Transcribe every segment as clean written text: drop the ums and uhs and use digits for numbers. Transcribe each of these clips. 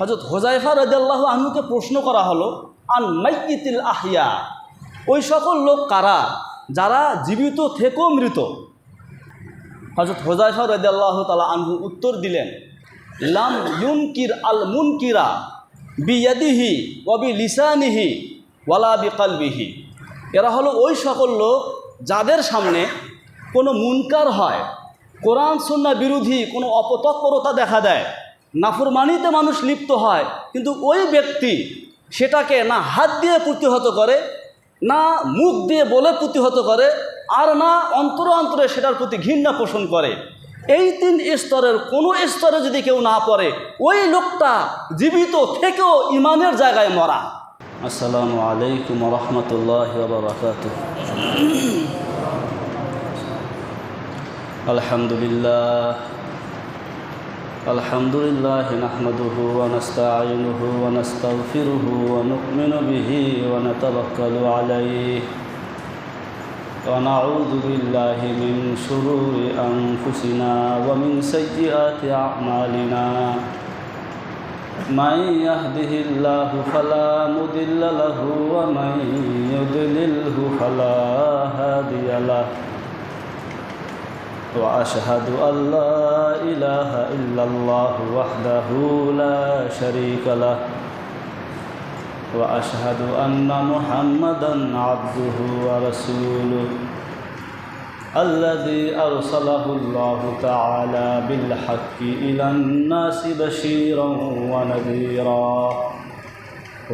হযরত হুযায়ফা রাদিয়াল্লাহু আনহুকে প্রশ্ন করা হলো আন মাইয়িতিল আহইয়া, ওই সকল লোক কারা যারা জীবিত থেকেও মৃত। হযরত হুযায়ফা রাদিয়াল্লাহু তাআলা আনহু উত্তর দিলেন, লাম ইউনকির আল মুনকিরা বিয়াদিহি ওয়া বিলিসানিহি ওয়ালা বিকলবিহি। এরা হলো ওই সকল লোক যাদের সামনে কোনো মুনকার হয়, কোরআন সুন্নাহ বিরোধী কোনো অপতৎপরতা দেখা দেয়, নাফরমানিতে মানুষ লিপ্ত হয়, কিন্তু ওই ব্যক্তি সেটাকে না হাত দিয়ে প্রতিহত করে, না মুখ দিয়ে বলে প্রতিহত করে, আর না অন্তরে অন্তরে সেটার প্রতি ঘৃণা পোষণ করে। এই তিন স্তরের কোনো স্তরে যদি কেউ না পড়ে, ওই লোকটা জীবিত থেকেও ইমানের জায়গায় মরা। আসসালামু আলাইকুম ওয়া রাহমাতুল্লাহি ওয়া বারাকাতুহু। আলহামদুলিল্লাহ নাহমাদুহু ওয়া নাস্তাঈনুহু ওয়া নাস্তাগফিরুহু ওয়া নু'মিনু বিহি ওয়া নাতাওয়াক্কালু আলাইহি ওয়া নাউযু বিল্লাহি মিন শুরুরি আনফুসিনা ওয়া মিন সাইয়্যাতি আ'মালিনা। মান ইয়াহদিহিল্লাহু ফালা মুদিল্লা লাহু ওয়া মান ইউদ্লিলহু ফালা হাদিয়া লাহু। وأشهد أن لا إله إلا الله وحده لا شريك له وأشهد أن محمدا عبده ورسوله الذي أرسله الله تعالى بالحق إلى الناس بشيرا ونذيرا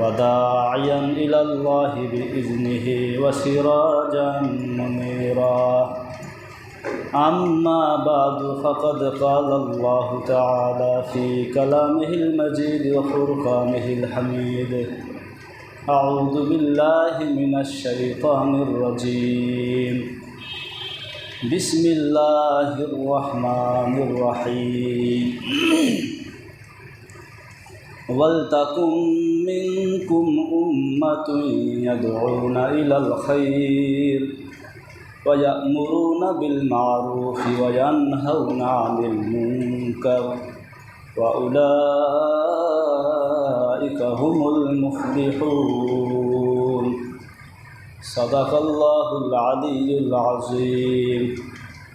وداعيا إلى الله بإذنه وسراجا منيرا. أما بعد فقد قال الله تعالى في كلامه المجيد وفرقانه الحميد. أعوذ بالله من الشيطان الرجيم. بسم الله الرحمن الرحيم. ولتكن منكم أمة يدعون إلى الخير ويأمرون بالمعروف وينهون عن المنكر وأولئك هم المفلحون. صدق الله العلي العظيم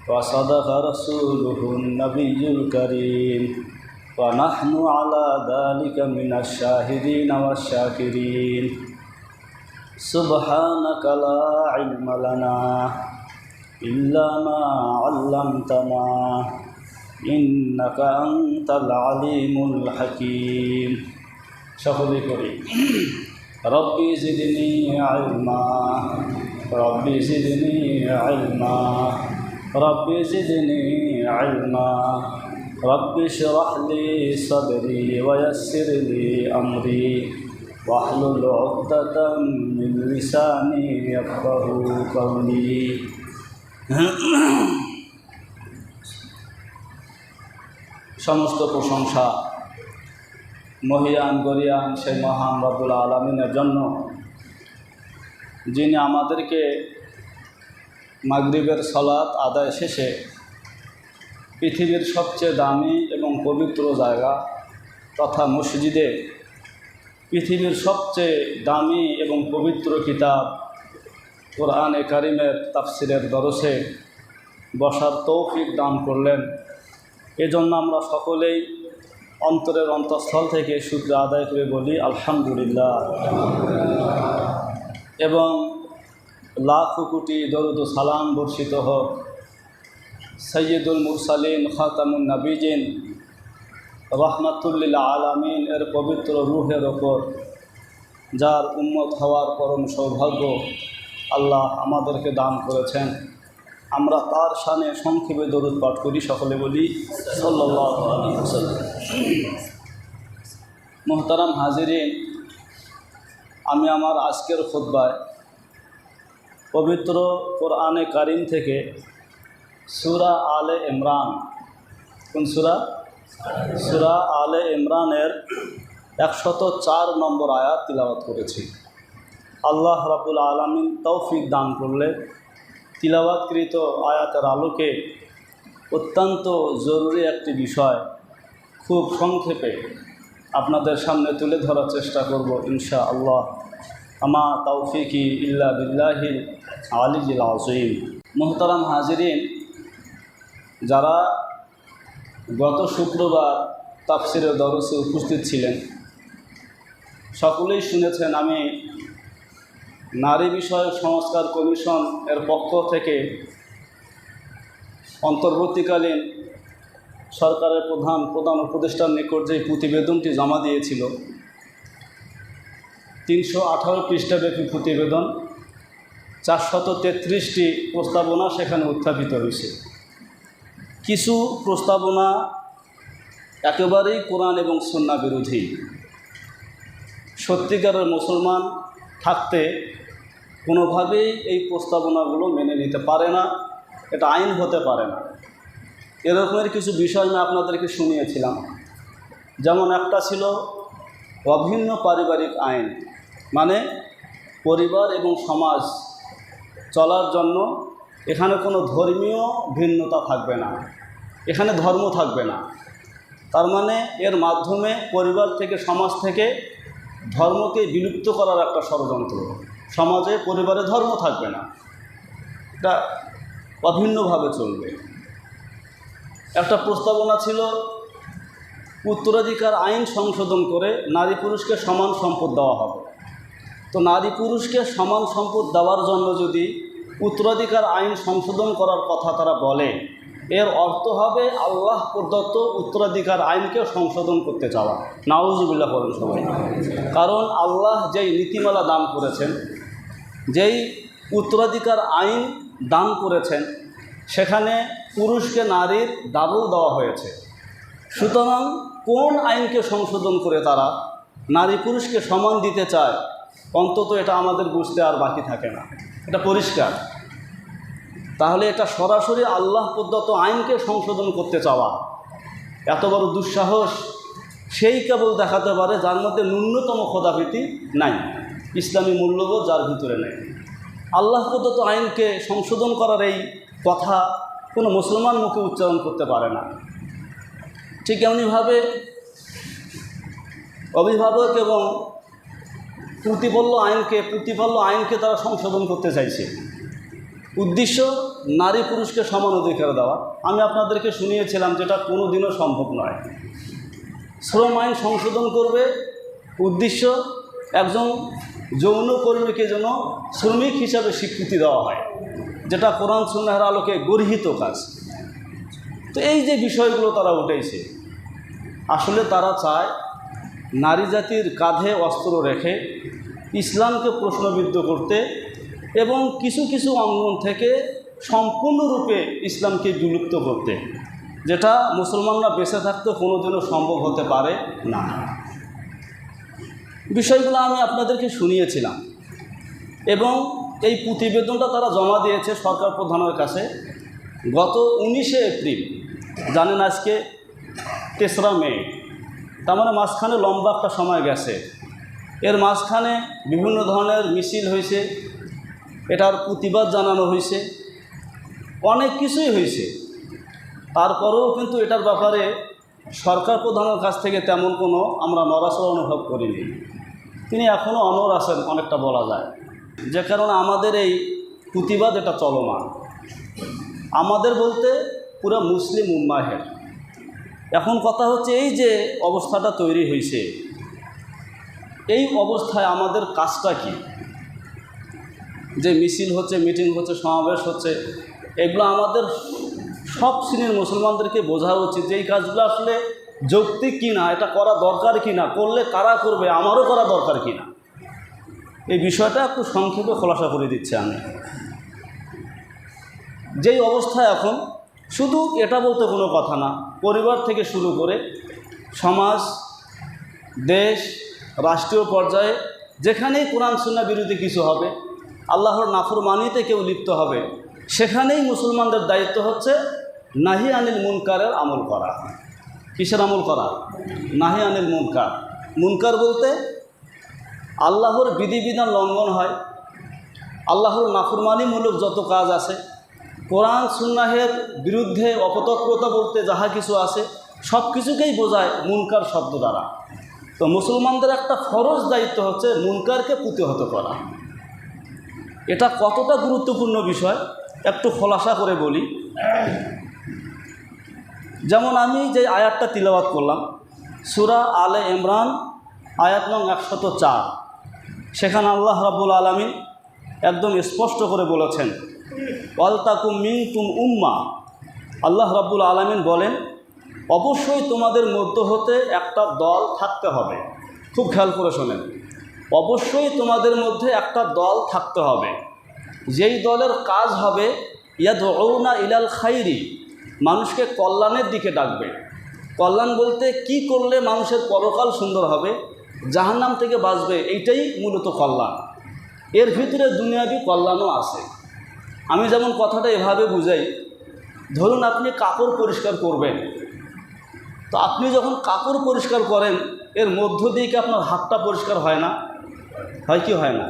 وصدق رسوله النبي الكريم ونحن على ذلك من الشاهدين والشاكرين. سبحانك لا علم لنا إلا ما علمتنا إنك أنت العليم الحكيم. সকলে করি রব্বি জিদনি ইলমা রব্বি জিদনি ইলমা রব্বি জিদনি ইলমা রব্বি ইশরাহ লি সাদরি ওয়া ইয়াসসির লি আমরি واحلل عقدة من لساني يفقهوا قولي. সমস্ত প্রশংসা মহিয়ান গরিয়ান সেই মহান রব্বুল আলামিনের জন্য, যিনি আমাদেরকে মাগরিবের সালাত আদায় শেষে পৃথিবীর সবচেয়ে দামি এবং পবিত্র জায়গা তথা মসজিদে পৃথিবীর সবচেয়ে দামি এবং পবিত্র কিতাব কোরআনে কারিমের তাফসিরের দরসে বসার তৌফিক দান করলেন। এজন্য আমরা সকলেই অন্তরের অন্তঃস্থল থেকে শুকর আদায় করে বলি আলহামদুলিল্লাহ, এবং লাখ কোটি দরুদ ও সালাম বর্ষিত হোক সৈয়দুল মুরসালিন খাতামুন নবীজিন রহমাতুল্লিল আলামিন এর পবিত্র রূহের ওপর, যার উম্মত হওয়ার পরম সৌভাগ্য আল্লাহ আমাদেরকে দান করেছেন। আমরা তার শানে সংক্ষেপে দরুদ পাঠ করি, সকলে বলি সাল্লাল্লাহু আলাইহি ওয়াসাল্লাম। মুহতারাম হাজিরিন, আমি আমার আজকের খুতবায় পবিত্র কোরআনে কারিম থেকে সূরা আলে ইমরান, কোন সূরা? সূরা আলে ইমরানের 104 নম্বর আয়াত তিলাওয়াত করেছি। আল্লাহ রাব্বুল আলামিন তৌফিক দান করলে তিলাওয়াতকৃত আয়াতের আলোকে অত্যন্ত জরুরি একটি বিষয় খুব সংক্ষেপে আপনাদের সামনে তুলে ধরার চেষ্টা করব ইনশাআল্লাহ। আমা তাওফিকি ইল্লা বিল্লাহিল আলিয়্যিল আযীম। মুহতারাম হাজিরিন, যারা গত শুক্রবার তাফসিরের দরসে উপস্থিত ছিলেন সকলেই শুনেছেন আমি নারী বিষয়ক সংস্কার কমিশন এর পক্ষ থেকে অন্তর্বর্তীকালীন সরকারের প্রধান উপদেষ্টার নিকট যে প্রতিবেদনটি জমা দিয়েছিল 318 পৃষ্ঠাব্যাপী প্রতিবেদন, 433টি প্রস্তাবনা সেখানে উত্থাপিত হয়েছে। কিছু প্রস্তাবনা একেবারেই কোরআন এবং সুন্নাহ বিরোধী। সত্যিকারের মুসলমান থাকতে কোনোভাবেই এই প্রস্তাবনাগুলো মেনে নিতে পারে না, এটা আইন হতে পারে না। এরকমের কিছু বিষয় আমি আপনাদেরকে শুনিয়েছিলাম। যেমন একটা ছিল অভিন্ন পারিবারিক আইন, মানে পরিবার এবং সমাজ চলার জন্য এখানে কোনো ধর্মীয় ভিন্নতা থাকবে না, এখানে ধর্ম থাকবে না। তার মানে এর মাধ্যমে পরিবার থেকে সমাজ থেকে ধর্মকে বিলুপ্ত করার একটা ষড়যন্ত্র। সমাজে পরিবারে ধর্ম থাকবে না, এটা অভিন্নভাবে চলবে। একটা প্রস্তাবনা ছিল উত্তরাধিকার আইন সংশোধন করে নারী পুরুষকে সমান সম্পদ দেওয়া হবে। তো নারী পুরুষকে সমান সম্পদ দেওয়ার জন্য যদি উত্তরাধিকার আইন সংশোধন করার কথা তারা বলে, এর অর্থ হবে আল্লাহ প্রদত্ত উত্তরাধিকার আইনকে সংশোধন করতে চাওয়া। নাউজুবিল্লাহ বলেন সবাই। কারণ আল্লাহ যেই নীতিমালা দান করেছেন, যেই উত্তরাধিকার আইন দান করেছেন, সেখানে পুরুষকে নারীর ডাবল দেওয়া হয়েছে। সুতরাং কোন আইনকে সংশোধন করে তারা নারী পুরুষকে সমান দিতে চায়, অন্তত এটা আমাদের বুঝতে আর বাকি থাকে না, এটা পরিষ্কার। তাহলে এটা সরাসরি আল্লাহ প্রদত্ত আইনকে সংশোধন করতে চাওয়া, এত বড় দুঃসাহস সেই কেবল দেখাতে পারে যার মধ্যে ন্যূনতম খোদাভীতি নাই, ইসলামী মূল্যবোধ যার ভিতরে নেই। আল্লাহ প্রদত্ত আইনকে সংশোধন করার এই কথা কোনো মুসলমান মুখে উচ্চারণ করতে পারে না। ঠিক এমনিভাবে অভিভাবক এবং প্রতিপল্য আইনকে তারা সংশোধন করতে চাইছে। উদ্দেশ্য নারী পুরুষকে সমান অধিকার দেওয়া। আমি আপনাদেরকে শুনিয়েছিলাম যেটা কোনো দিনও সম্ভব নয়। শ্রম আইন সংশোধন করবে, উদ্দেশ্য একজন যৌনকর্মীকে যেন শ্রমিক হিসাবে স্বীকৃতি দেওয়া হয়, যেটা কোরআন সুন্নাহের আলোকে গর্হিত কাজ। তো এই যে বিষয়গুলো তারা উঠেছে, আসলে তারা চায় নারী জাতির কাঁধে অস্ত্র রেখে ইসলামকে প্রশ্নবিদ্ধ করতে এবং কিছু কিছু অঙ্গন থেকে সম্পূর্ণরূপে ইসলামকে বিলুপ্ত করতে, যেটা মুসলমানরা বেঁচে থাকতে কোনোদিনও সম্ভব হতে পারে না। বিষয়গুলো আমি আপনাদেরকে শুনিয়েছিলাম এবং এই প্রতিবেদনটা তারা জমা দিয়েছে সরকার প্রধানের কাছে গত 19শে এপ্রিল। জানেন আজকে 3রা মে, তার মানে মাঝখানে লম্বা একটা সময় গেছে। এর মাঝখানে বিভিন্ন ধরনের মিছিল হয়েছে, এটার প্রতিবাদ জানানো হয়েছে, অনেক কিছুই হয়েছে। তারপরেও কিন্তু এটার ব্যাপারে সরকার প্রধানের কাছ থেকে তেমন কোনো আমরা নড়াচড়া অনুভব করিনি। তিনি এখনও অনড় আছেন অনেকটা বলা যায়, যে কারণে আমাদের এই প্রতিবাদ এটা চলমান। আমাদের বলতে পুরো মুসলিম উম্মাহের। এখন কথা হচ্ছে এই যে অবস্থাটা তৈরি হয়েছে, এই অবস্থায় আমাদের কাজটা কি? যে মিছিল হচ্ছে, মিটিং হচ্ছে, সমাবেশ হচ্ছে, এগুলো আমাদের সব শ্রেণীর মুসলমানদেরকে বোঝা উচিত যে এই কাজগুলো আসলে যৌক্তিক কিনা, এটা করা দরকার কিনা, করলে কারা করবে, আমারও করা দরকার কিনা। এই বিষয়টা একটু সংক্ষেপে খোলাসা করে দিচ্ছি আমি। যেই অবস্থা এখন, শুধু এটা বলতে কোনো কথা না, পরিবার থেকে শুরু করে সমাজ, দেশ, রাষ্ট্রীয় পর্যায়ে যেখানেই কোরআন সুন্নাহ বিরোধী কিছু হবে, আল্লাহর নাফরমানিতে কেউ লিপ্ত হবে, সেখানেই মুসলমানদের দায়িত্ব হচ্ছে নাহি আনিল মুনকারের আমল করা। কিসের আমল করা? নাহি আনিল মুনকার। মুনকার বলতে আল্লাহর বিধিবিধান লঙ্ঘন হয়, আল্লাহর নাফরমানিমূলক যত কাজ আছে, কোরআন সুন্নাহের বিরুদ্ধে অপতৎপরতা বলতে যাহা কিছু আছে, সব কিছুকেই বোঝায় মুনকার শব্দ দ্বারা। তো মুসলমানদের একটা ফরজ দায়িত্ব হচ্ছে মুনকারকে প্রতিহত করা। এটা কতটা গুরুত্বপূর্ণ বিষয় একটু খোলাসা করে বলি। যেমন আমি যে আয়াতটা তিলাওয়াত করলাম সূরা আলে ইমরান আয়াত নং 104, সেখানে আল্লাহ রাব্বুল আলামিন একদম স্পষ্ট করে বলেছেন ওয়ালতাকুম মিনকুম উম্মাহ। আল্লাহ রাব্বুল আলামিন বলেন অবশ্যই তোমাদের মধ্য হতে একটা দল থাকতে হবে। খুব খেয়াল করে শোনেন, অবশ্যই তোমাদের মধ্যে একটা দল থাকতে হবে, যেই দলের কাজ হবে ইয়াদউনা ইলাল খাইরি, মানুষকে কল্যাণের দিকে ডাকবে। কল্যাণ বলতে কি করলে মানুষের পরকাল সুন্দর হবে, জাহান্নাম থেকে বাঁচবে, এইটাই মূলত কল্যাণ। এর ভিতরে দুনিয়াবি কল্যাণও আছে। আমি যেমন কথাটা এভাবে বুঝাই, ধরুন আপনি কাপড় পরিষ্কার করবেন, তো আপনি যখন কাপড় পরিষ্কার করেন এর মধ্য দিয়ে কি আপনার হাতটা পরিষ্কার হয় না? হয় কি হয় না?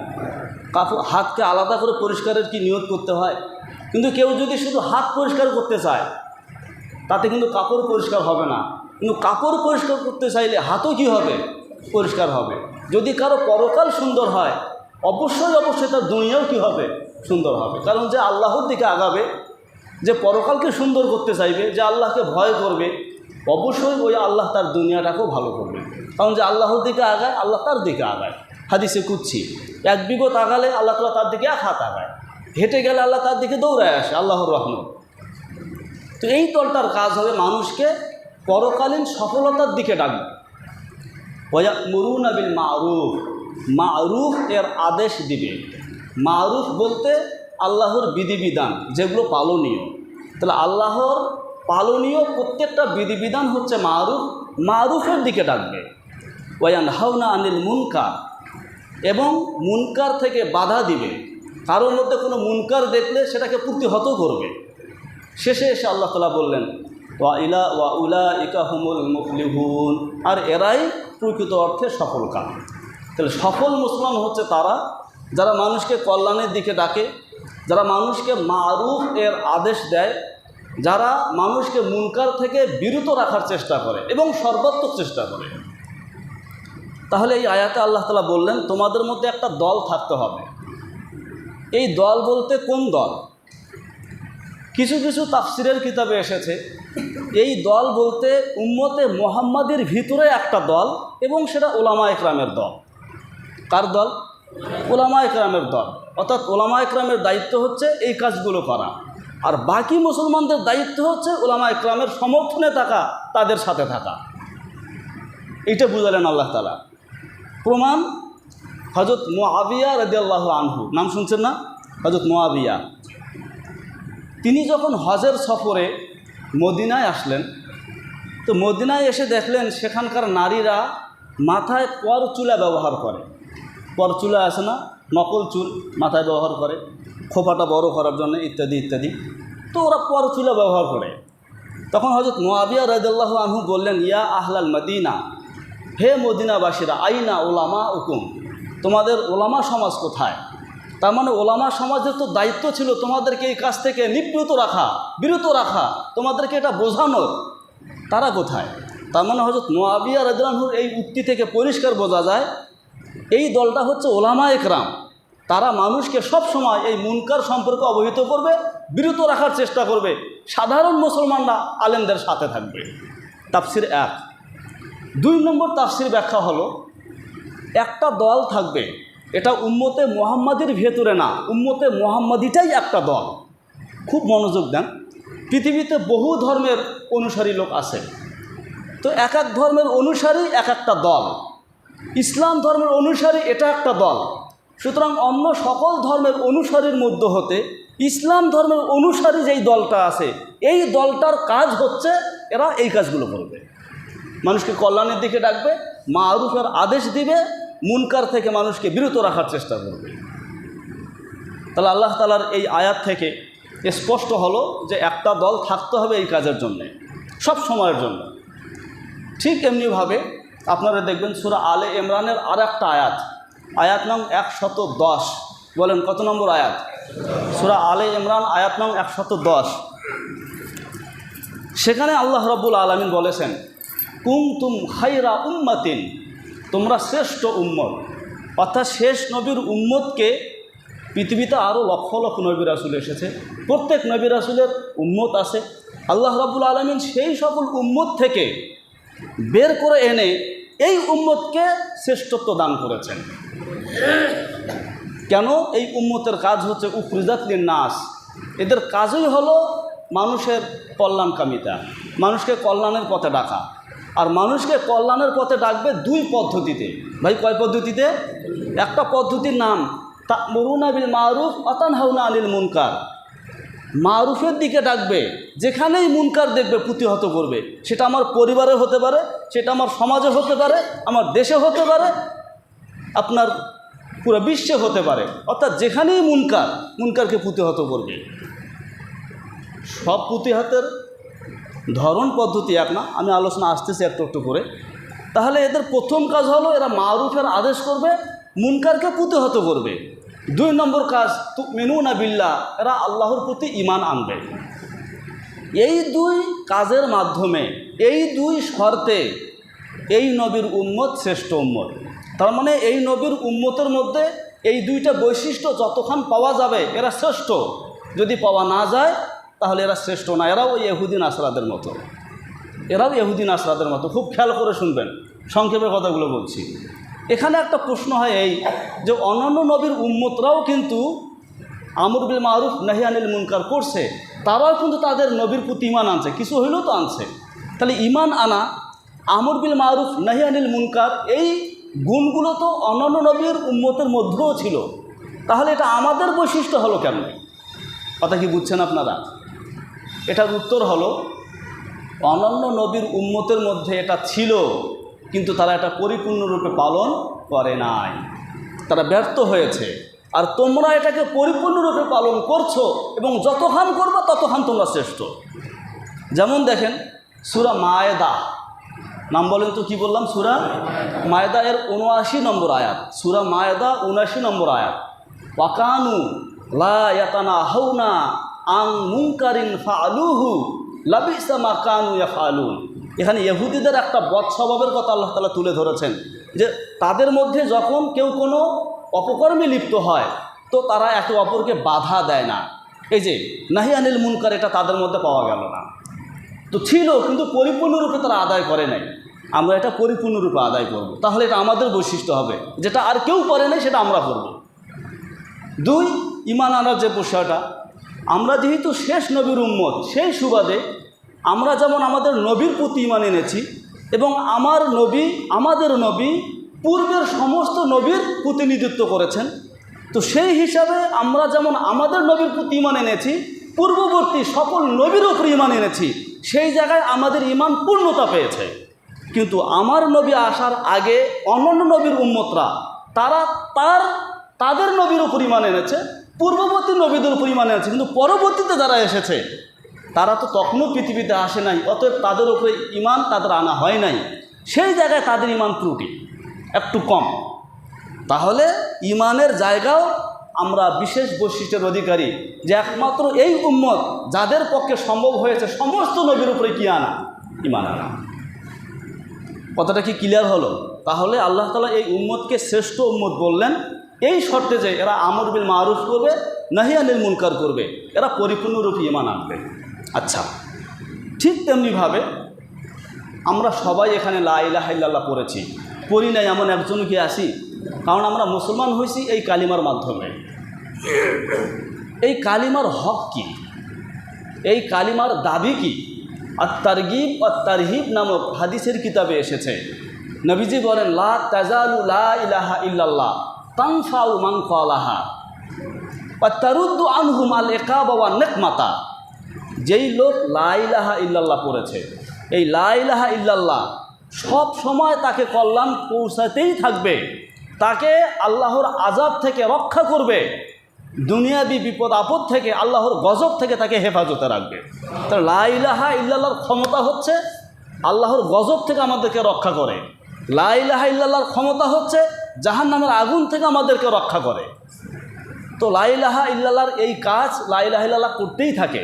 কাপড় হাতকে আলাদা করে পরিষ্কারের কি নিয়ত করতে হয়? কিন্তু কেউ যদি শুধু হাত পরিষ্কার করতে চায় তাতে কিন্তু কাপড় পরিষ্কার হবে না। কিন্তু কাপড় পরিষ্কার করতে চাইলে হাতও কি হবে? পরিষ্কার হবে। যদি কারো পরকাল সুন্দর হয় অবশ্যই তার দুনিয়াও কি হবে? সুন্দর হবে। কারণ যে আল্লাহর দিকে আগাবে, যে পরকালকে সুন্দর করতে চাইবে, যে আল্লাহকে ভয় করবে, অবশ্যই ওই আল্লাহ তার দুনিয়াটাকেও ভালো করবে। কারণ যে আল্লাহর দিকে আগায় আল্লাহ তার দিকে আগায়। হাদিসে কুদসি, 1 বিঘত আগালে আল্লাহ তাআলা তার দিকে 1 হাত আগায়, হেঁটে গেলে আল্লাহ তার দিকে দৌড়ায় আসে, আল্লাহর রহমত। তো এই দলটার কাজ হবে মানুষকে পরকালীন সফলতার দিকে ডাকবে। ওয়ায়ামুরুনা বিল মারুফ, মারুফ এর আদেশ দিবে। মারুফ বলতে আল্লাহর বিধিবিধান যেগুলো পালনীয়। তাহলে আল্লাহর পালনীয় প্রত্যেকটা বিধিবিধান হচ্ছে মারুফ, মারুফের দিকে ডাকবে। ওয়ায়ানহাউনা আনিল মুনকার, এবং মুনকার থেকে বাধা দিবে। কারোর মধ্যে কোনো মুনকার দেখলে সেটাকে প্রতিহত করবে। শেষে এসে আল্লাহ তাআলা বললেন ওয়া উলাইকা হুমুল মুফলিহুন, আর এরাই প্রকৃত অর্থে সফল কাম। তাহলে সফল মুসলমান হচ্ছে তারা যারা মানুষকে কল্যাণের দিকে ডাকে, যারা মানুষকে মারুফ এর আদেশ দেয়, যারা মানুষকে মুনকার থেকে বিরত রাখার চেষ্টা করে এবং সর্বাত্মক চেষ্টা করে। তাহলে এই আয়াতে আল্লাহ তাআলা বললেন তোমাদের মধ্যে একটা দল থাকতে হবে। এই দল বলতে কোন দল? কিছু কিছু তাফসিরের কিতাবে এসেছে এই দল বলতে উম্মতে মুহাম্মাদির ভিতরে একটা দল, এবং সেটা উলামায়ে কেরামের দল। কার দল? উলামায়ে কেরামের দল। অর্থাৎ উলামায়ে কেরামের দায়িত্ব হচ্ছে এই কাজগুলো করা, আর বাকি মুসলমানদের দায়িত্ব হচ্ছে উলামায়ে কেরামের সমর্থনে থাকা, তাদের সাথে থাকা। এইটা বুঝালেন আল্লাহ তাআলা। প্রমাণ হযরত মুআবিয়া রাদিয়াল্লাহু আনহু, নাম শুনছেন না? হযরত মুআবিয়া, তিনি যখন হজের সফরে মদিনায় আসলেন, তো মদিনায় এসে দেখলেন সেখানকার নারীরা মাথায় পরচুলা ব্যবহার করে। পরচুলা আছে না, নকল চুল মাথায় ব্যবহার করে খোপাটা বড় করার জন্য, ইত্যাদি ইত্যাদি। তো ওরা পরচুলা ব্যবহার করে। তখন হযরত মুআবিয়া রাদিয়াল্লাহু আনহু বললেন ইয়া আহলাল মদিনা, হে মদিনাবাসীরা, আইনা ওলামা উকুম, তোমাদের ওলামা সমাজ কোথায়? তার মানে ওলামা সমাজের তো দায়িত্ব ছিল তোমাদেরকে এই কাজ থেকে নিবৃত রাখা, বিরত রাখা, তোমাদেরকে এটা বোঝানোর। তারা কোথায়? তার মানে হযরত মুআবিয়া রাদিয়াল্লাহু আনহুর এই উক্তি থেকে পরিষ্কার বোঝা যায় এই দলটা হচ্ছে উলামায়ে কেরাম। তারা মানুষকে সব সময় এই মুনকার সম্পর্কে অবহিত করবে, বিরত রাখার চেষ্টা করবে। সাধারণ মুসলমানরা আলেমদের সাথে থাকবে। তাফসির 1। 2 নম্বর তাফসির ব্যাখ্যা হলো একটা দল থাকবে, এটা উম্মতে মুহাম্মাদির ভেতরে না, উম্মতে মুহাম্মাদিটাই একটা দল। খুব মনোযোগ দেন। পৃথিবীতে বহু ধর্মের অনুসারী লোক আছে, তো এক এক ধর্মের অনুসারী এক একটা দল। ইসলাম ধর্মের অনুসারী এটা একটা দল। সুতরাং অন্য সকল ধর্মের অনুসারীর মধ্য হতে ইসলাম ধর্মের অনুসারী যেই দলটা আছে, এই দলটার কাজ হচ্ছে এরা এই কাজগুলো করবে। মানুষকে কল্যাণের দিকে ডাকবে, মারুফের আদেশ দিবে, মুনকার থেকে মানুষকে বিরত রাখার চেষ্টা করবে। তাহলে আল্লাহ তাআলার এই আয়াত থেকে স্পষ্ট হলো যে একটা দল থাকতে হবে এই কাজের জন্যে, সব সময়ের জন্য। ঠিক এমনিভাবে আপনারা দেখবেন সূরা আলে ইমরানের আর একটা আয়াত, আয়াত নং 110। বলেন কত নম্বর আয়াত? সূরা আলে ইমরান আয়াত নং 110। সেখানে আল্লাহ রাব্বুল আলামিন বলেছেন কুনতুম খায়রা উম্মাতিন তোমরা শ্রেষ্ঠ উম্মত, অর্থাৎ শেষ নবীর উম্মতকে পৃথিবীতে আরও লক্ষ লক্ষ নবী রাসূল এসেছে, প্রত্যেক নবী রাসূলের উম্মত আছে। আল্লাহ রাব্বুল আলামিন সেই সকল উম্মত থেকে বের করে এনে এই উম্মতকে শ্রেষ্ঠত্ব দান করেছেন। কেন? এই উম্মতের কাজ হচ্ছে উখরিজাত লিন-নাস, এদের কাজই হলো মানুষের কল্যাণকামিতা, মানুষকে কল্যাণের পথে ডাকা। আর মানুষকে কল্যাণের পথে ডাকবে দুই পদ্ধতিতে। ভাই, কয় পদ্ধতিতে? একটা পদ্ধতির নাম তা'মুরুনা বিল মারুফ ওয়া তানহাউনা আনিল মুনকার, মারুফের দিকে ডাকবে, যেখানেই মুনকার দেখবে প্রতিহত করবে। সেটা আমার পরিবারে হতে পারে, সেটা আমার সমাজে হতে পারে, আমার দেশে হতে পারে, আপনার পুরো বিশ্বে হতে পারে। অর্থাৎ যেখানেই মুনকারকে প্রতিহত করবে। সব প্রতিহতের ধরন পদ্ধতি এক না, আমি আলোচনা আসতেছি একটু একটু করে। তাহলে এদের প্রথম কাজ হলো এরা মারুফের আদেশ করবে, মুনকারকে প্রতিহত করবে। 2 নম্বর কাজ তুমিনুনা বিল্লাহ, এরা আল্লাহর প্রতি ঈমান আনবে। এই 2 কাজের মাধ্যমে, এই 2 শর্তে এই নবীর উম্মত শ্রেষ্ঠ উম্মত। তার মানে এই নবীর উম্মতের মধ্যে এই 2টা বৈশিষ্ট্য যতক্ষণ পাওয়া যাবে এরা শ্রেষ্ঠ, যদি পাওয়া না যায় তাহলে এরা শ্রেষ্ঠ না। এরাও ইহুদি নাসরাদের মতো, এরাও ইহুদি নাসরাদের মতো। খুব খেয়াল করে শুনবেন, সংক্ষেপে কথাগুলো বলছি। এখানে একটা প্রশ্ন হয় এই যে অন্যান্য নবীর উম্মতরাও কিন্তু আমর বিল মারুফ নাহি আনিল মুনকার করছে, তারাও কিন্তু তাদের নবীর প্রতি ঈমান আনছে, কিছু হইলেও তো আনছে। তাহলে ঈমান আনা, আমর বিল মারুফ নাহি আনিল মুনকার, এই গুণগুলো তো অন্যান্য নবীর উম্মতের মধ্যেও ছিল। তাহলে এটা আমাদের বৈশিষ্ট্য হলো কেন? কথা কি বুঝছেন আপনারা? এটার উত্তর হলো অন্যান্য নবীর উম্মতের মধ্যে এটা ছিল, কিন্তু তারা এটা পরিপূর্ণরূপে পালন করে নাই, তারা ব্যর্থ হয়েছে। আর তোমরা এটাকে পরিপূর্ণরূপে পালন করছো, এবং যতক্ষণ করবা ততক্ষণ তোমরা শ্রেষ্ঠ। যেমন দেখেন সূরা মায়েদা, নাম বলেন তো কি বললাম? সূরা মায়েদা এর ৭৯ নম্বর আয়াত। সূরা মায়েদা ৭৯ নম্বর আয়াত। ওয়াকানু লা ইয়াতানাহাউনা আন মুনকারিন ফাআলুহু লাবিসা মা কানু ইয়াফআলুন। এখানে ইহুদিদের একটা বদ স্বভাবের কথা আল্লাহ তাআলা তুলে ধরেছেন, যে তাদের মধ্যে যখন কেউ কোনো অপকর্মে লিপ্ত হয় তো তারা একে অপরকে বাধা দেয় না। এই যে নাহি আনিল মুনকার, এটা তাদের মধ্যে পাওয়া গেল না। তো ছিল, কিন্তু পরিপূর্ণরূপে তারা আদায় করে নাই। আমরা এটা পরিপূর্ণরূপে আদায় করব, তাহলে এটা আমাদের বৈশিষ্ট্য হবে, যেটা আর কেউ করে নাই সেটা আমরা করব। 2, ঈমান আনার যে বিষয়টা, আমরা যেহেতু শেষ নবীর উম্মত, সেই সুবাদে আমরা যেমন আমাদের নবীর প্রতি ঈমান এনেছি, এবং আমাদের নবী পূর্বের সমস্ত নবীর প্রতিনিধিত্ব করেছেন, তো সেই হিসাবে আমরা যেমন আমাদের নবীর প্রতি ঈমান এনেছি, পূর্ববর্তী সকল নবীর উপর ঈমান এনেছি, সেই জায়গায় আমাদের ঈমান পূর্ণতা পেয়েছে। কিন্তু আমার নবী আসার আগে অন্যান্য নবীর উম্মতরা তারা তাদের নবীর উপর ঈমান এনেছে, পূর্ববর্তী নবীদের উপর ঈমান এনেছে, কিন্তু পরবর্তীতে যারা এসেছে তারা তো তখনও পৃথিবীতে আসে নাই, অতএব তাদের উপরে ঈমান তাদের আনা হয় নাই। সেই জায়গায় তাদের ঈমান ত্রুটি একটু কম। তাহলে ঈমানের জায়গাও আমরা বিশেষ বৈশিষ্ট্যের অধিকারী, যে একমাত্র এই উম্মত যাদের পক্ষে সম্ভব হয়েছে সমস্ত নবীর উপরে কি আনা? ঈমান আনা। কথাটা কি ক্লিয়ার হলো? তাহলে আল্লাহ তাআলা এই উম্মতকে শ্রেষ্ঠ উম্মত বললেন এই শর্তে যে এরা আমর বিল মারুফ করবে, নাহি আনিল মুনকার করবে, এরা পরিপূর্ণরূপে ঈমান আনবে। আচ্ছা, ঠিক তেমনিভাবে আমরা সবাই এখানে লা ইলাহা ইল্লাল্লাহ পড়েছি, পড়ি নাই এমন একজন কি আসি? কারণ আমরা মুসলমান হয়েছি এই কালিমার মাধ্যমে। এই কালিমার হক কি? এই কালিমার দাবি কি? আর তারগিব আর তারহিব নামক হাদিসের কিতাবে এসেছে, নবীজি বলেন লা তাজালু লা ইলাহা ইল্লাল্লাহ তানফাউ মান ক্বালাহা ওয়া তারুদ্দু আনহুম আল ইকাবা ওয়ান নিকমাতা। যেই লোক লা ইলাহা ইল্লাল্লাহ পড়েছে, এই লা ইলাহা ইল্লাল্লাহ সব সময় তাকে কল্যাণ পৌঁছাতেই থাকবে, তাকে আল্লাহর আযাব থেকে রক্ষা করবে, দুনিয়াবি বিপদ আপদ থেকে, আল্লাহর গজব থেকে তাকে হেফাজতে রাখবে। তার লা ইলাহা ইল্লাল্লাহর ক্ষমতা হচ্ছে আল্লাহর গজব থেকে আমাদেরকে রক্ষা করে। লা ইলাহা ইল্লাল্লাহর ক্ষমতা হচ্ছে জাহান্নামের আগুন থেকে আমাদেরকে রক্ষা করে। তো লা ইলাহা ইল্লাল্লাহর এই কাজ লা ইলাহা ইল্লাল্লাহ করতেই থাকে।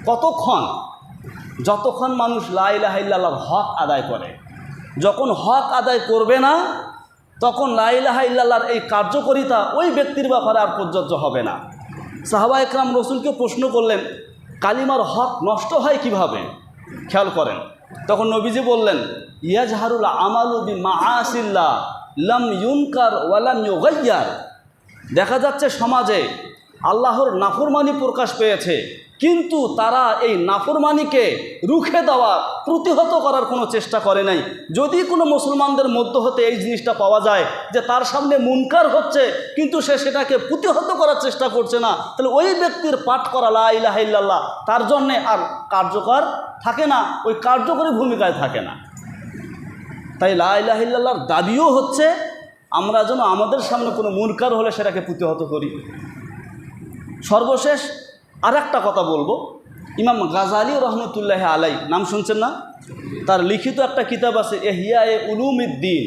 কতক্ষণ? যতক্ষণ মানুষ লা ইলাহা ইল্লাল্লাহর হক আদায় করে। যখন হক আদায় করবে না, তখন লা ইলাহা ইল্লাল্লাহর এই কার্যকারিতা ওই ব্যক্তির ব্যাপারে আর প্রযোজ্য হবে না। সাহাবা একরাম রসুলকে প্রশ্ন করলেন, কালিমার হক নষ্ট হয় কিভাবে? খেয়াল করেন, তখন নবীজি বললেন, ইয়াজহারুল আমালু বিমাআসিল্লাহ লাম ইউনকার ওয়া লাম ইউগাইয়ার। দেখা যাচ্ছে সমাজে আল্লাহর নাফরমানি প্রকাশ পেয়েছে, কিন্তু তারা এই নাফরমানিকে রুখে দেওয়া, প্রতিহত করার কোনো চেষ্টা করে নাই। যদি কোনো মুসলমানদের মধ্য হতে এই জিনিসটা পাওয়া যায় যে তার সামনে মুনকার হচ্ছে কিন্তু সে সেটাকে প্রতিহত করার চেষ্টা করছে না, তাহলে ওই ব্যক্তির পাঠ করা লা ইলাহা ইল্লাল্লাহ তার জন্যে আর কার্যকর থাকে না, ওই কার্যকরী ভূমিকায় থাকে না। তাই লা ইলাহা ইল্লাল্লাহর দাবিও হচ্ছে আমরা যেন আমাদের সামনে কোনো মুনকার হলে সেটাকে প্রতিহত করি। সর্বশেষ আর একটা কথা বলবো, ইমাম গাজালি রহমতুল্লাহ আলাই, নাম শুনছেন না? তার লিখিত একটা কিতাব আছে ইহইয়া-এ উলুমিদ্দিন,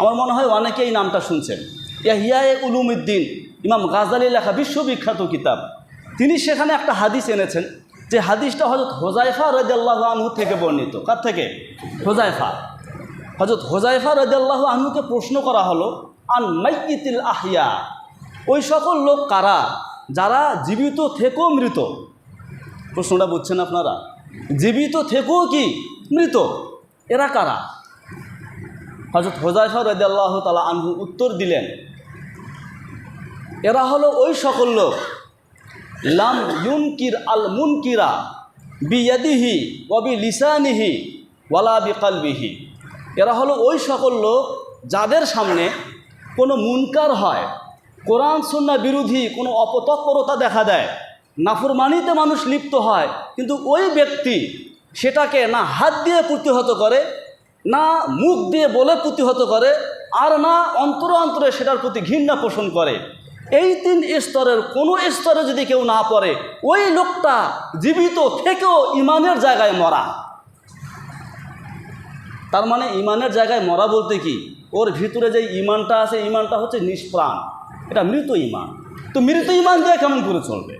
আমার মনে হয় অনেকেই এই নামটা শুনছেন। ইহইয়া-এ উলুমিদ্দিন ইমাম গাজালি লেখা বিশ্ববিখ্যাত কিতাব। তিনি সেখানে একটা হাদিস এনেছেন, যে হাদিসটা হযরত হুযায়ফা রাদিয়াল্লাহু আনহু থেকে বর্ণিত। কার থেকে? হুযায়ফা। হযরত হুযায়ফা রাদিয়াল্লাহু আনহুকে প্রশ্ন করা হলো, আন মাইয়িতিল আহইয়া, ওই সকল লোক কারা যারা জীবিত থেকেও মৃত। প্রশ্নটা বুঝছেন আপনারা? জীবিত থেকেও কি মৃত, এরা কারা? হযরত হুযায়ফা রাদিয়াল্লাহু তাআলা আনহু উত্তর দিলেন, এরা হলো ওই সকল লোক লাম ইউনকির আল মুনকিরা বিয়াদিহি ওয়া বিলিসানিহি ওয়ালা বিকলবিহি। এরা হলো ওই সকল লোক যাদের সামনে কোনো মুনকার হয়, কোরআন সুন্নাহ বিরোধী কোনো অপতৎপরতা দেখা দেয়, নাফরমানিতে মানুষ লিপ্ত হয়, কিন্তু ওই ব্যক্তি সেটাকে না হাত দিয়ে প্রতিহত করে, না মুখ দিয়ে বলে প্রতিহত করে, আর না অন্তরে অন্তরে সেটার প্রতি ঘৃণা পোষণ করে। এই তিন স্তরের কোনো স্তরে যদি কেউ না পড়ে, ওই লোকটা জীবিত থেকেও ইমানের জায়গায় মরা। তার মানে ইমানের জায়গায় মরা বলতে কি, ওর ভিতরে যে ইমানটা আছে, ইমানটা হচ্ছে নিষ্প্রাণ, এটা মৃত ইমান। তো মৃত ইমান দিয়ে কেমন করে চলবে?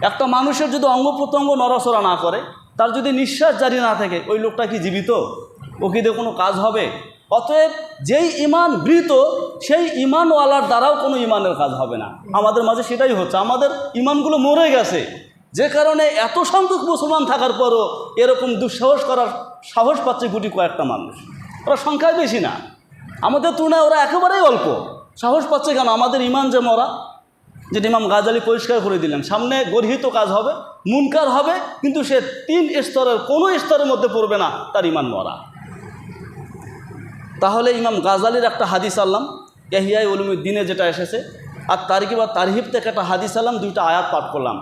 একটা মানুষের যদি অঙ্গ প্রত্যঙ্গ নড়াচড়া না করে, তার যদি নিঃশ্বাস জারি না থাকে, ওই লোকটা কি জীবিত? ও কি দিয়ে কোনো কাজ হবে? অতএব যেই ইমান মৃত, সেই ইমানওয়ালার দ্বারাও কোনো ইমানের কাজ হবে না। আমাদের মাঝে সেটাই হচ্ছে, আমাদের ইমানগুলো মরে গেছে, যে কারণে এত সংখ্যক মুসলমান থাকার পরও এরকম দুঃসাহস করার সাহস পাচ্ছে গুটি কয়েকটা মানুষ। ওরা সংখ্যায় বেশি না, আমাদের তুলনায় ওরা একেবারেই অল্প। সাহস পাচ্ছে কেন? আমাদের ইমান যে মরা, যেটা ইমাম গাজালি পরিষ্কার করে দিলেন। সামনে গর্হিত কাজ হবে, মুনকার হবে, কিন্তু সে তিন স্তরের কোনো স্তরের মধ্যে পড়বে না, তার ইমান মরা। তাহলে ইমাম গাজালির একটা হাদিস আনলাম, ইহইয়া উলুমিদ্দিনে যেটা এসেছে, আর তারগিব বা তারহিব থেকে একটা হাদিস আনলাম, দুইটা আয়াত পাঠ করলাম।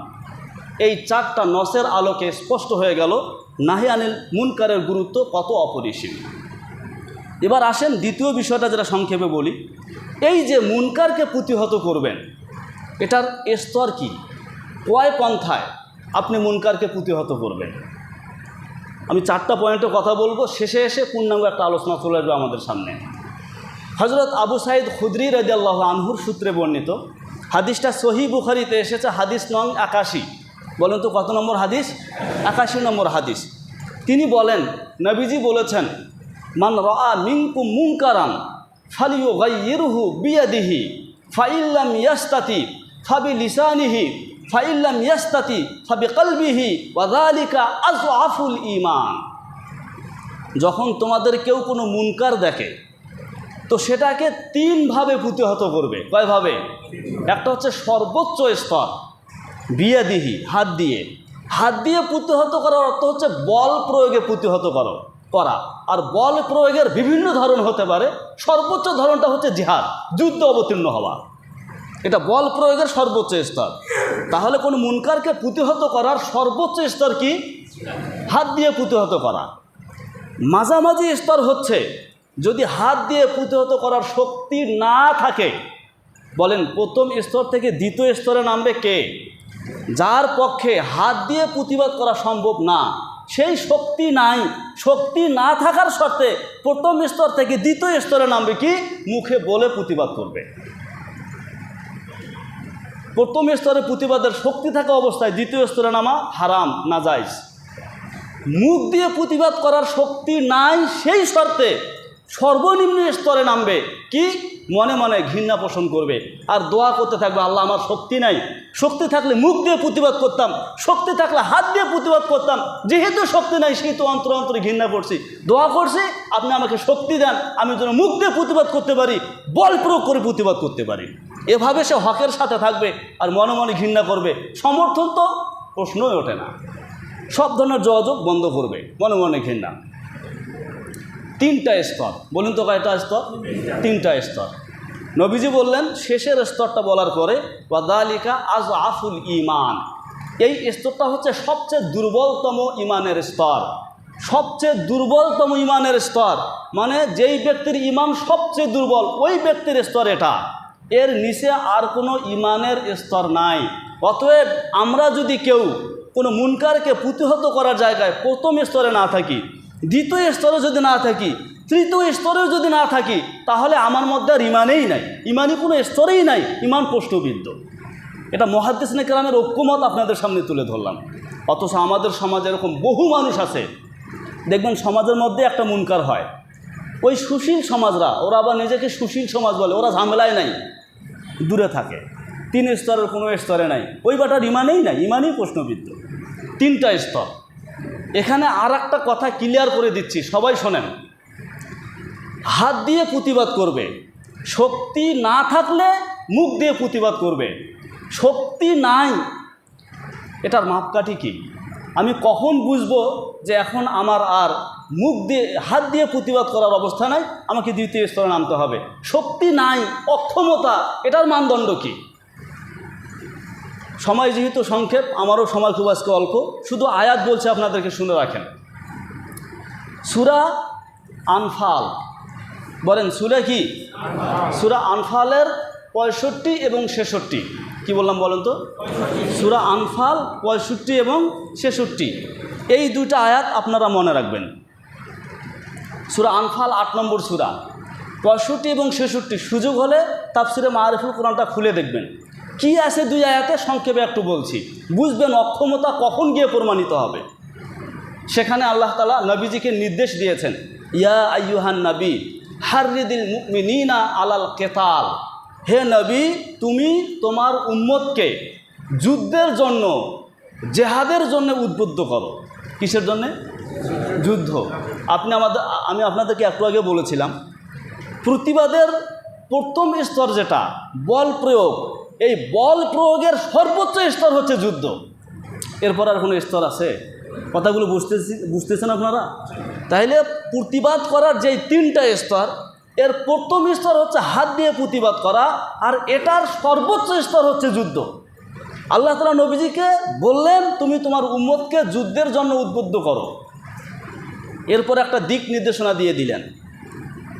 এই চারটা নসের আলোকে স্পষ্ট হয়ে গেল নাহি আনিল মুনকারের গুরুত্ব কত অপরিসীম। এবার আসেন দ্বিতীয় বিষয়টা, যেটা সংক্ষেপে বলি। এই যে মুনকারকে প্রতিহত করবেন, এটার স্তর কি? কয় পন্থায় আপনি মুনকারকে প্রতিহত করবেন? আমি চারটা পয়েন্টে কথা বলবো, শেষে এসে পূর্ণাঙ্গ একটা আলোচনা চলে আসবে আমাদের সামনে। হযরত আবু সাঈদ খুদরি রাদিয়াল্লাহু আনহুর সূত্রে বর্ণিত হাদিসটা সহিহ বুখারীতে এসেছে, হাদিস নং 81। বলেন তো কত নম্বর হাদিস? 81 নম্বর হাদিস। তিনি বলেন, নবীজি বলেছেন, মান রাআ মিনকুম মুনকারান ফালিয়ুগাইয়িরহু বিয়াদিহি ফাইল্লাম ইয়াস্তাতি ফাবিলিসানিহি ফাইল্লাম ইয়াস্তাতি ফাবিকলবিহি ওয়া যালিকা আযআফুল ঈমান। যখন তোমাদের কেউ কোনো মুনকার দেখে, তো সেটাকে তিনভাবে প্রতিহত করবে। কয়ভাবে? একটা হচ্ছে সর্বোচ্চ স্তর, বিয়াদিহি, হাত দিয়ে। হাত দিয়ে প্রতিহত করার অর্থ হচ্ছে বল প্রয়োগে প্রতিহত করা। আর বল প্রয়োগের বিভিন্ন ধরন হতে পারে। সর্বোচ্চ ধরনটা হচ্ছে জিহাদ, যুদ্ধ অবতীর্ণ হওয়া। এটা বল প্রয়োগের সর্বোচ্চ স্তর। তাহলে কোনো মুনকারকে প্রতিহত করার সর্বোচ্চ স্তর কি? হাত দিয়ে প্রতিহত করা। মাঝামাঝি স্তর হচ্ছে যদি হাত দিয়ে প্রতিহত করার শক্তি না থাকে। বলেন প্রথম স্তর থেকে দ্বিতীয় স্তরে নামবে কে? যার পক্ষে হাত দিয়ে প্রতিবাদ করা সম্ভব না, সেই শক্তি নাই। শক্তি না থাকার শর্তে প্রথম স্তর থেকে দ্বিতীয় স্তরে নামবে কি? মুখে বলে প্রতিবাদ করবে। প্রথম স্তরে প্রতিবাদের শক্তি থাকা অবস্থায় দ্বিতীয় স্তরে নামা হারাম, নাজায়েজ। মুখ দিয়ে প্রতিবাদ করার শক্তি নাই, সেই শর্তে সর্বনিম্ন স্তরে নামবে, কি মনে মনে ঘৃণা পোষণ করবে আর দোয়া করতে থাকবে, আল্লাহ আমার শক্তি নাই, শক্তি থাকলে মুখ দিয়ে প্রতিবাদ করতাম, শক্তি থাকলে হাত দিয়ে প্রতিবাদ করতাম, যেহেতু শক্তি নাই সেহেতু অন্তরে অন্তরে ঘৃণা করছি, দোয়া করছি আপনি আমাকে শক্তি দেন, আমি যেন মুখ দিয়ে প্রতিবাদ করতে পারি, বল প্রয়োগ করে প্রতিবাদ করতে পারি। এভাবে সে হকের সাথে থাকবে আর মনে মনে ঘৃণা করবে। সমর্থন তো প্রশ্নই ওঠে না, সব ধরনের যোগাযোগ বন্ধ করবে, মনে মনে ঘৃণা। তিনটা স্তর, বলুন তো কয়টা স্তর? তিনটা স্তর। নবীজি বললেন শেষের স্তরটা বলার পরে ওয়াদালিকা আযআফুল ঈমান, এই স্তরটা হচ্ছে সবচেয়ে দুর্বলতম ঈমানের স্তর। সবচেয়ে দুর্বলতম ঈমানের স্তর মানে যেই ব্যক্তির ঈমান সবচেয়ে দুর্বল ওই ব্যক্তির স্তর এটা, এর নিচে আর কোনো ঈমানের স্তর নাই। অতএব আমরা যদি কেউ কোনো মুনকারকে প্রতিহত করার জায়গায় প্রথম স্তরে না থাকি, দ্বিতীয় স্তরে যদি না থাকি, তৃতীয় স্তরেও যদি না থাকি, তাহলে আমার মধ্যে আর ইমানেই নাই, ইমানই কোনো স্তরেই নাই, ইমান প্রশ্নবিদ্ধ। এটা মুহাদ্দিসিনে কেরামের ঐক্যমত আপনাদের সামনে তুলে ধরলাম। অথচ আমাদের সমাজে এরকম বহু মানুষ আছে, দেখবেন সমাজের মধ্যে একটা মুনকার হয়, ওই সুশীল সমাজরা, ওরা আবার নিজেকে সুশীল সমাজ বলে, ওরা ঝামেলায় নাই, দূরে থাকে, তিন স্তরের কোনো স্তরে নাই, ওই বাটার ইমানেই নাই, ইমানই প্রশ্নবিদ্ধ। তিনটা স্তর। এখানে আর একটা কথা ক্লিয়ার করে দিচ্ছি, সবাই শোনেন। হাত দিয়ে প্রতিবাদ করবে, শক্তি না থাকলে মুখ দিয়ে প্রতিবাদ করবে। শক্তি নাই, এটার মাপকাঠি কি? আমি কখন বুঝবো যে এখন আমার আর মুখ দিয়ে হাত দিয়ে প্রতিবাদ করার অবস্থা নাই, আমাকে দ্বিতীয় স্তরে নামতে হবে? শক্তি নাই, অক্ষমতা, এটার মানদণ্ড কি? সময় যেহেতু সংক্ষেপ, আমারও সময় খুব আজকে অল্প, শুধু আয়াত বলছে আপনাদেরকে, শুনে রাখেন। সূরা আনফাল, বলেন সূরা কি? সূরা আনফালের 65 এবং 66, কি বললাম বলেন তো? সূরা আনফাল 65 এবং 66, এই দুইটা আয়াত আপনারা মনে রাখবেন। সূরা আনফাল 8 নম্বর সূরা, 65 এবং 66, সুযোগ হলে তাফসিরে মাআরিফুল কোরআনটা খুলে দেখবেন কি আছে দুই আয়াতে, সংক্ষেপে একটু বলছি, বুঝবেন অক্ষমতা কখন গিয়ে প্রমাণিত হবে। সেখানে আল্লাহ তাআলা নবীজিকে নির্দেশ দিয়েছেন, ইয়া আইয়ুহান নবী হাররিদিল মুমিনিনা আলাল কিতাল, হে নবী তুমি তোমার উম্মতকে যুদ্ধের জন্য, জেহাদের জন্য উদ্বুদ্ধ করো। কিসের জন্যে? যুদ্ধ। আমি আপনাদেরকে একটু আগে বলেছিলাম, প্রতিবাদের প্রথম স্তর যেটা বল প্রয়োগ, এই বল প্রয়োগের সর্বোচ্চ স্তর হচ্ছে যুদ্ধ। এরপর আর কোনো স্তর আছে? কথাগুলো বুঝতেছেন আপনারা? তাইলে প্রতিবাদ করার যেই তিনটা স্তর, এর প্রথম স্তর হচ্ছে হাত দিয়ে প্রতিবাদ করা, আর এটার সর্বোচ্চ স্তর হচ্ছে যুদ্ধ। আল্লাহ তাআলা নবীজিকে বললেন তুমি তোমার উম্মতকে যুদ্ধের জন্য উদ্বুদ্ধ করো। এরপর একটা দিক নির্দেশনা দিয়ে দিলেন,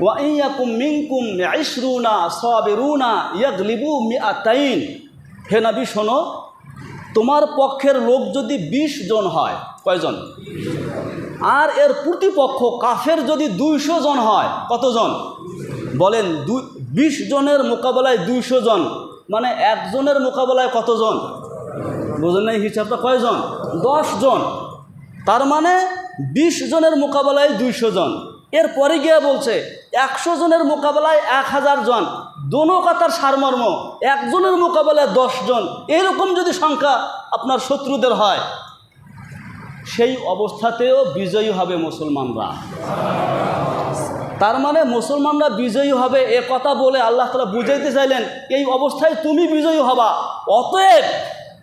ওয়া ইয়াকুম মিনকুম 20 সাবিরুনা ইয়াগলিবু 100। হে নবী শোনো, তোমার পক্ষের লোক যদি 20 জন হয়, কয়জন? আর এর প্রতিপক্ষ কাফের যদি 200 জন হয়, কতজন? বলেন 20 জনের মোকাবেলায় 200 জন, মানে একজনের মোকাবেলায় কতজন? বোঝেন নাই হিসাবটা? কয়জন? 10 জন। তার মানে 20 জনের মোকাবেলায় 200 জন। এরপরে গিয়ে বলছে 100 জনের মোকাবেলায় 1000 জন। দোনো কথার সারমর্ম, একজনের মোকাবেলায় 10 জন, এরকম যদি সংখ্যা আপনার শত্রুদের হয়, সেই অবস্থাতেও বিজয়ী হবে মুসলমানরা। তার মানে মুসলমানরা বিজয়ী হবে, এ কথা বলে আল্লাহ তাআলা বুঝাইতে চাইলেন এই অবস্থায় তুমি বিজয়ী হবা। অতএব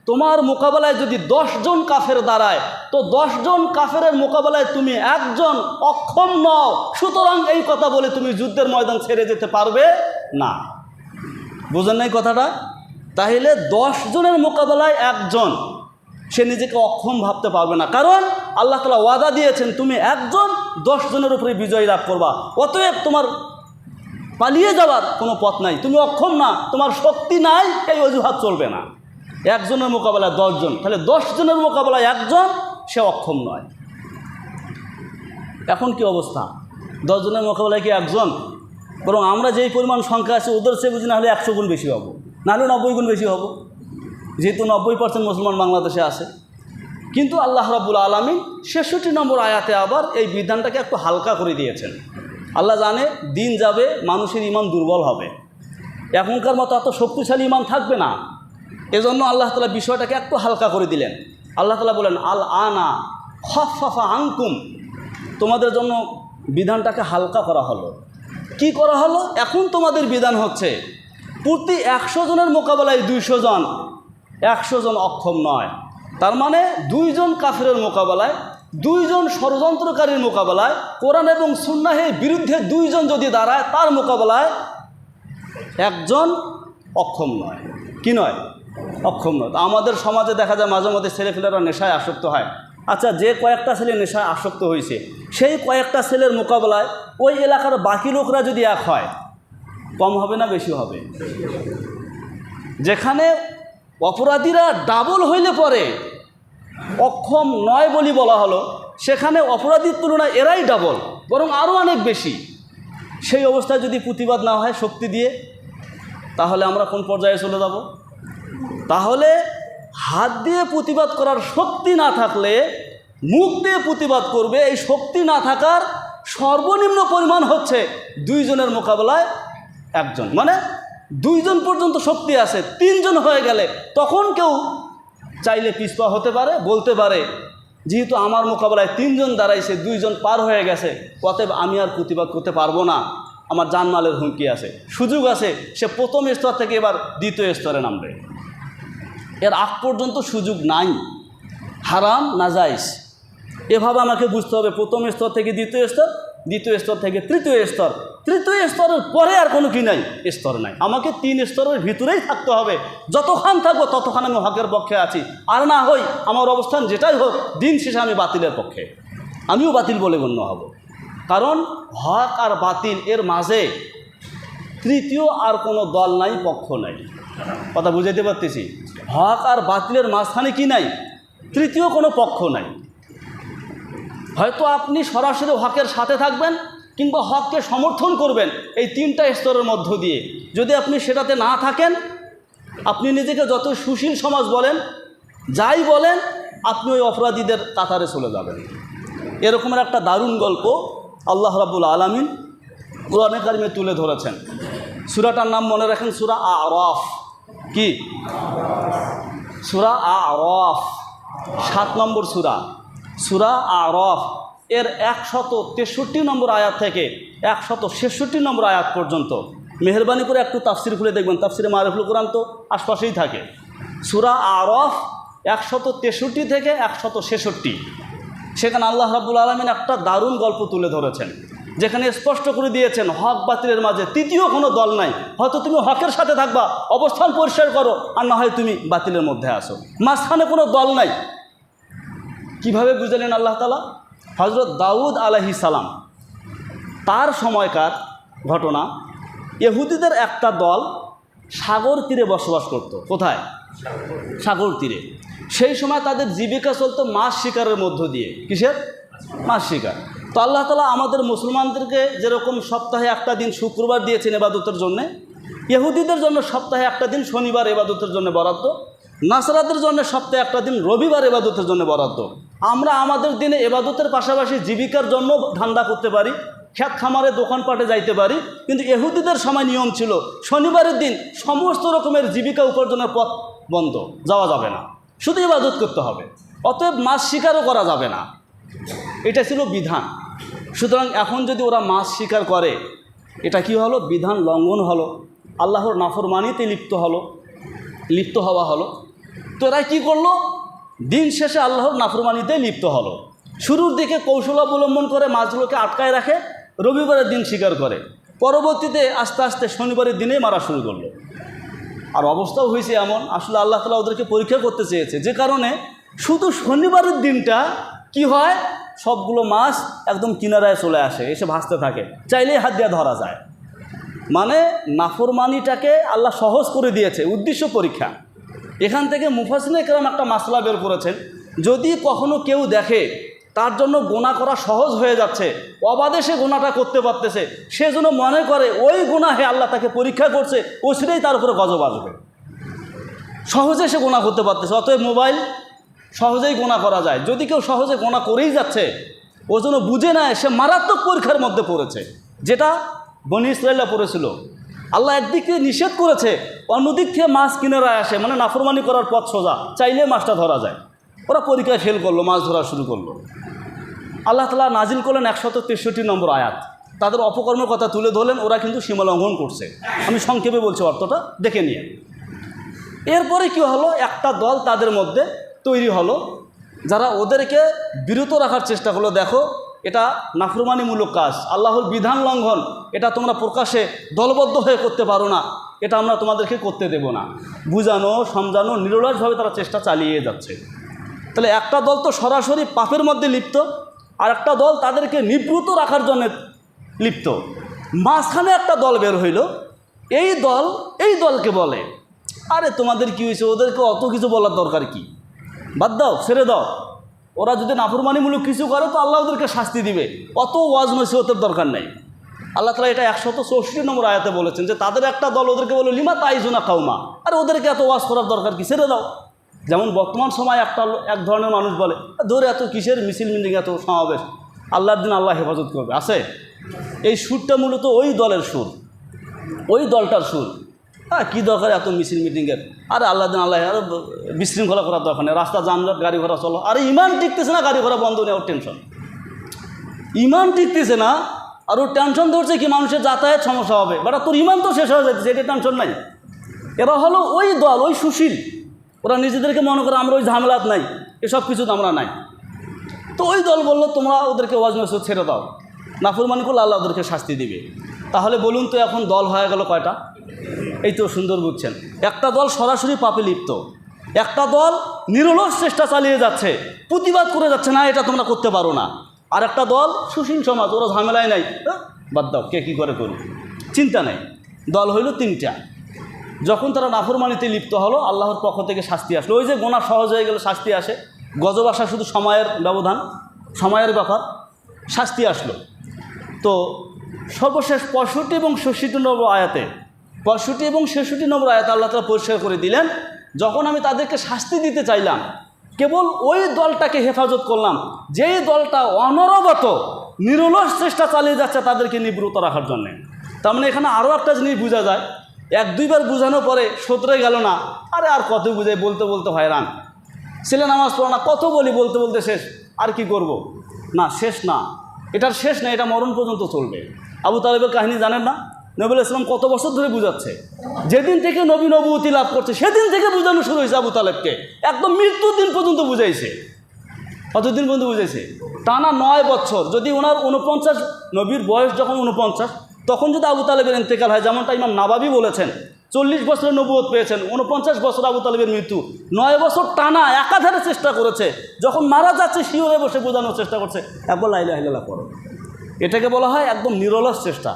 তোমার মোকাবেলায় যদি 10 জন কাফের দাঁড়ায়, তো 10 জন কাফেরের মোকাবেলায় তুমি একজন অক্ষম নও, সুতরাং এই কথা বলে তুমি যুদ্ধের ময়দান ছেড়ে যেতে পারবে না। বুঝেন নাই কথাটা? তাহলে 10 জনের মোকাবেলায় একজন, সে নিজেকে অক্ষম ভাবতে পারবে না, কারণ আল্লাহ তাআলা ওয়াদা দিয়েছেন তুমি একজন 10 জনের উপরে বিজয় লাভ করবা। অতএব তোমার পালিয়ে যাওয়ার কোনো পথ নাই, তুমি অক্ষম না, তোমার শক্তি নাই, এই অজুহাত চলবে না। একজনের মোকাবেলায় 10 জন, তাহলে 10 জনের মোকাবেলায় একজন, সে অক্ষম নয়। এখন কি অবস্থা? 10 জনের মোকাবেলায় কি একজন? বরং আমরা যেই পরিমাণ সংখ্যা আছে ওদের চেয়ে বুঝি না হলে 100 গুণ বেশি হব, নাহলে 90 গুণ বেশি হব, যেহেতু 90% মুসলমান বাংলাদেশে আছে। কিন্তু আল্লাহ রাব্বুল আলামিন 66 নম্বর আয়াতে আবার এই বিধানটাকে একটু হালকা করে দিয়েছেন। আল্লাহ জানে দিন যাবে, মানুষের ইমান দুর্বল হবে, এখনকার মতো এত শক্তিশালী ইমান থাকবে না। এজন্য আল্লাহ তাআলা বিষয়টাকে একটু হালকা করে দিলেন। আল্লাহ তাআলা বলেন আল আনা খাফফাফা আনকুম, তোমাদের জন্য বিধানটাকে হালকা করা হলো। কি করা হলো? এখন তোমাদের বিধান হচ্ছে প্রতি 100 জনের মোকাবেলায় 200 জন, 100 জন অক্ষম নয়। তার মানে 2 জন কাফেরের মোকাবেলায়, 2 জন ষড়যন্ত্রকারীর মোকাবেলায়, কোরআন এবং সুন্নাহের বিরুদ্ধে 2 জন যদি দাঁড়ায় তার মোকাবেলায় 1 জন অক্ষম নয়। কি নয়? অক্ষম নয়। আমাদের সমাজে দেখা যায় মাঝে মধ্যে ছেলেপেলেরা নেশায় আসক্ত হয়। আচ্ছা, যে কয়েকটা ছেলে নেশায় আসক্ত হয়েছে, সেই কয়েকটা ছেলের মোকাবেলায় ওই এলাকার বাকি লোকরা যদি এক হয়, কম হবে না বেশি হবে? যেখানে অপরাধীরা ডাবল হইলে পরে অক্ষম নয় বলি বলা হলো, সেখানে অপরাধীর তুলনায় এরাই ডাবল, বরং আরও অনেক বেশি। সেই অবস্থায় যদি প্রতিবাদ না হয় শক্তি দিয়ে, তাহলে আমরা কোন পর্যায়ে চলে যাব? তাহলে হাত দিয়ে প্রতিবাদ করার শক্তি না থাকলে মুখ দিয়ে প্রতিবাদ করবে, এই শক্তি না থাকার সর্বনিম্ন পরিমাণ হচ্ছে 2 জনের মোকাবেলায় 1 জন। মানে 2 জন পর্যন্ত শক্তি আছে, 3 জন হয়ে গেলে তখন কেউ চাইলে পিছপা হতে পারে, বলতে পারে যেহেতু আমার মোকাবেলায় 3 জন দাঁড়াইছে, 2 জন পার হয়ে গেছে, অতএব আমি আর প্রতিবাদ করতে পারবো না, আমার জানমালের হুমকি আছে, সুযোগ আছে, সে প্রথম স্তর থেকে এবার দ্বিতীয় স্তরে নামবে। এর আগ পর্যন্ত সুযোগ নাই, হারাম নাজাইজ, এভাবে আমাকে বুঝতে হবে। প্রথম স্তর থেকে দ্বিতীয় স্তর, দ্বিতীয় স্তর থেকে তৃতীয় স্তর, তৃতীয় স্তরের পরে আর কোনো কি নাই, স্তর নাই। আমাকে 3 স্তরের ভিতরেই থাকতে হবে। যতক্ষণ থাকবো ততক্ষণ আমি হকের পক্ষে আছি, আর না হই আমার অবস্থান যেটাই হোক, দিন শেষে আমি বাতিলের পক্ষে, আমিও বাতিল বলে গণ্য হব। কারণ হক আর বাতিল এর মাঝে তৃতীয় আর কোনো দল নাই, পক্ষ নাই। কথা বুঝাইতে পারতেছি? হক আর বাতিলের মাঝখানে কি নাই? তৃতীয় কোনো পক্ষ নাই। হয়তো আপনি সরাসরি হকের সাথে থাকবেন কিংবা হককে সমর্থন করবেন, এই 3টা স্তরের মধ্য দিয়ে। যদি আপনি সেটাতে না থাকেন, আপনি নিজেকে যত সুশীল সমাজ বলেন, যাই বলেন, আপনি ওই অপরাধীদের কাতারে চলে যাবেন। এরকমের একটা দারুণ গল্প আল্লাহ রাব্বুল আলামিন কোরআনে কারিমে তুলে ধরেছেন। সূরাটার নাম মনে রাখেন, সূরা আ'রাফ। কি সূরা আ'রাফ? 7 নম্বর সূরা, সূরা আ'রাফ। এর 163 নম্বর আয়াত থেকে 166 নম্বর আয়াত পর্যন্ত মেহরবানি করে একটু তাফসির খুলে দেখবেন। তাফসিরে মারিফুল কোরআন তো আশপাশেই থাকে। সূরা আ'রাফ 163 থেকে 166, সেখানে আল্লাহ রাব্বুল আলামিন একটা দারুণ গল্প তুলে ধরেছেন, যেখানে স্পষ্ট করে দিয়েছেন হক বাতিলের মাঝে তৃতীয় কোনো দল নাই। হয়তো তুমি হকের সাথে থাকবা, অবস্থান পরিষ্কার করো, আর না হয় তুমি বাতিলের মধ্যে আসো, মাঝখানে কোনো দল নাই। কিভাবে বুঝলেন আল্লাহ তাআলা? হযরত দাউদ আলাইহিস সালাম, তার সময়কার ঘটনা। ইহুদিদের একটা দল সাগর তীরে বসবাস করত। কোথায়? সাগর তীরে। সেই সময় তাদের জীবিকা চলতো মাছ শিকারের মধ্য দিয়ে। কিসের? মাছ শিকার। তো আল্লাহ তাআলা আমাদের মুসলমানদেরকে যেরকম সপ্তাহে একটা দিন শুক্রবার দিয়েছেন ইবাদতের জন্যে, ইহুদিদের জন্য সপ্তাহে একটা দিন শনিবার ইবাদতের জন্য বরাদ্দ, নাসরাদের জন্য সপ্তাহে একটা দিন রবিবার ইবাদতের জন্য বরাদ্দ। আমরা আমাদের দিনে ইবাদতের পাশাপাশি জীবিকার জন্য ধান্দা করতে পারি, ক্ষেত খামারে দোকানপাটে যাইতে পারি, কিন্তু ইহুদিদের সময় নিয়ম ছিল শনিবারের দিন সমস্ত রকমের জীবিকা উপার্জনের পথ বন্ধ, যাওয়া যাবে না, শুধু ইবাদত করতে হবে। অতএব মাছ শিকারও করা যাবে না, এটা ছিল বিধান। সুতরাং এখন যদি ওরা মাছ শিকার করে, এটা কি হলো? বিধান লঙ্ঘন হলো, আল্লাহর নাফরমানিতে লিপ্ত হওয়া হলো। তো এরা কী করলো? দিন শেষে আল্লাহর নাফরমানিতে লিপ্ত হলো। শুরুর দিকে কৌশল অবলম্বন করে মাছগুলোকে আটকায় রাখে, রবিবারের দিন শিকার করে, পরবর্তীতে আস্তে আস্তে শনিবারের দিনেই মারা শুরু করলো। আর অবস্থাও হয়েছে এমন, আসলে আল্লাহ তাআলা ওদেরকে পরীক্ষা করতে চেয়েছে, যে কারণে শুধু শনিবারের দিনটা কি হয়, সবগুলো মাছ একদম কিনারায় চলে আসে, এসে ভাসতে থাকে, চাইলেই হাত দিয়ে ধরা যায়। মানে নাফরমানিটাকে আল্লাহ সহজ করে দিয়েছে, উদ্দেশ্য পরীক্ষা। এখান থেকে মুফাসসিরিনে কেরাম একটা মাসলা বের করেছেন, যদি কখনো কেউ দেখে তার জন্য গুনাহ করা সহজ হয়ে যাচ্ছে, অবাধে সে গুনাহটা করতে পারতেছে, সে যেন মনে করে ওই গুনাহে আল্লাহ তাকে পরীক্ষা করছে, ও সেটাই তার উপরে গজব আসবে, সহজে সে গুনাহ করতে পারতেছে। অতএব মোবাইল সহজেই গুনাহ করা যায়। যদি কেউ সহজে গুনাহ করেই যাচ্ছে, ও যেন বুঝে নেয় সে মারাত্মক পরীক্ষার মধ্যে পড়েছে, যেটা বনি ইসরায়েলরা পড়েছিল। আল্লাহ একদিক থেকে নিষেধ করেছে, অন্যদিক থেকে মাছ কিনারা আসে, মানে নাফরমানি করার পথ সোজা, চাইলে মাছটা ধরা যায়। ওরা পরীক্ষায় ফেল করলো, মাছ ধরা শুরু করলো। আল্লাহ তাআলা নাজিল করলেন 163 নম্বর আয়াত, তাদের অপকর্মের কথা তুলে ধরলেন। ওরা কিন্তু সীমা লঙ্ঘন করছে। আমি সংক্ষেপে বলছি, অর্থটা দেখে নিয়ে। এরপরে কি হলো, একটা দল তাদের মধ্যে তৈরি হলো, যারা ওদেরকে বিরত রাখার চেষ্টা করলো। দেখো, এটা নাফরমানিমূলক কাজ, আল্লাহর বিধান লঙ্ঘন, এটা তোমরা প্রকাশে দলবদ্ধ হয়ে করতে পারো না, এটা আমরা তোমাদেরকে করতে দেব না। বুঝানো, সমঝানো, নিরলসভাবে তারা চেষ্টা চালিয়ে যাচ্ছে। তাহলে একটা দল তো সরাসরি পাপের মধ্যে লিপ্ত, আর একটা দল তাদেরকে নিবৃত রাখার জন্য লিপ্ত। মাঝখানে একটা দল বের হইল। এই দলকে বলে, আরে তোমাদের কি হয়েছে, ওদেরকে অত কিছু বলার দরকার কি, বাদ দাও, ছেড়ে দাও। ওরা যদি নাফরমানিমূলক কিছু করে তো আল্লাহ ওদেরকে শাস্তি দিবে, অত ওয়াজ নসিহতের দরকার নেই। আল্লাহ তাআলা এটা 164 নম্বর আয়াতে বলেছেন যে তাদের একটা দল ওদেরকে বলে, লিমা তাইজুনা কাউমা, আর ওদেরকে এত ওয়াজ করার দরকার কি, ছেড়ে দাও। যেমন বর্তমান সময় এক ধরনের মানুষ বলে, ধরে এত কিসের মিছিল মিটিং, এত সমাবেশ, আল্লাহর দিন আল্লাহ হেফাজত করবে, আছে। এই সুরটা মূলত ওই দলের সুর, ওই দলটার সুর। হ্যাঁ, কী দরকার এত মিছিল মিটিংয়ের, আরে আল্লাহ দিন আল্লাহ, আরও বিশৃঙ্খলা করার দরকার নেই, রাস্তা যানজট, গাড়ি ঘোড়া চলো, আরে ইমান টিকতেছে না, গাড়ি ঘোড়া বন্ধ নেই, ওর টেনশন। ইমান টিকতেছে না আর ওর টেনশন ধরছে কি মানুষের যাতায়াত সমস্যা হবে, বাট তোর ইমান তো শেষ হয়ে যাচ্ছে, এটা টেনশন নাই। এরা হলো ওই দল, ওই সুশীল। ওরা নিজেদেরকে মনে করে আমরা ওই ঝামেলাত নাই, এসব কিছু তো আমরা নাই। তো ওই দল বললো, তোমরা ওদেরকে ওয়াজ নসিহত ছেড়ে দাও, নাফরমানি করলে আল্লাহ ওদেরকে শাস্তি দিবে। তাহলে বলুন তো এখন দল হয়ে গেল কয়টা? এই তো সুন্দর বুঝছেন। একটা দল সরাসরি পাপে লিপ্ত, একটা দল নিরলস চেষ্টা চালিয়ে যাচ্ছে, প্রতিবাদ করে যাচ্ছে, না এটা তোমরা করতে পারো না। আর একটা দল সুশীল সমাজ, ওরা ঝামেলায় নাই, বাদ দাও, কে কী করে করুক, চিন্তা নেই। দল হইল তিনটা। যখন তারা নাফরমানিতে লিপ্ত হলো, আল্লাহর পক্ষ থেকে শাস্তি আসলো। ওই যে গোনা সহজ হয়ে গেল, শাস্তি আসে। গজব আসা শুধু সময়ের ব্যবধান, সময়ের ব্যাপার, শাস্তি আসলো। তো সর্বশেষ 65 এবং 66 নম্বর আয়াতে, 65 এবং 66 নম্বর আয়াতে আল্লাহ তাআলা পরিষ্কার করে দিলেন, যখন আমি তাদেরকে শাস্তি দিতে চাইলাম, কেবল ওই দলটাকে হেফাজত করলাম যেই দলটা অনবরত নিরলস চেষ্টা চালিয়ে যাচ্ছে তাদেরকে নিবৃত রাখার জন্যে। তার মানে এখানে আরও একটা জিনিস বোঝা যায়, 1-2 বার বোঝানোর পরে সতরে গেল না, আরে আর কত বুঝাই, বলতে বলতে হয়রান, ছেলে নামাজ পড়ো না, কত বলি, বলতে বলতে শেষ, আর কি করব। না, শেষ না, এটার শেষ না, এটা মরণ পর্যন্ত চলবে। আবু তালেবের কাহিনী জানেন না? নবী আলাইহিস সালাম কত বছর ধরে বুঝাচ্ছে, যেদিন থেকে নবী নবুয়তি লাভ করছে সেদিন থেকে বুঝানো শুরু হয়েছে আবু তালেবকে, একদম মৃত্যুর দিন পর্যন্ত বুঝাইছে। কতদিন পর্যন্ত বুঝাইছে? টানা 9 বছর। যদি ওনার 49, নবীর বয়স যখন 49, তখন যদি আবু তালেবের ইন্তেকাল হয়, যেমনটা ইমাম নাবাবী বলেছেন, 40 বছরের নবুয়ত পেয়েছেন, 49 বছর আবু তালেবের মৃত্যু, 9 বছর টানা একাধারে চেষ্টা করেছে। যখন মারা যাচ্ছে শিওরে বসে বোঝানোর চেষ্টা করছে, একবার লা ইলাহা ইল্লাল্লাহ পড়ো। এটাকে বলা হয় একদম নিরলস চেষ্টা।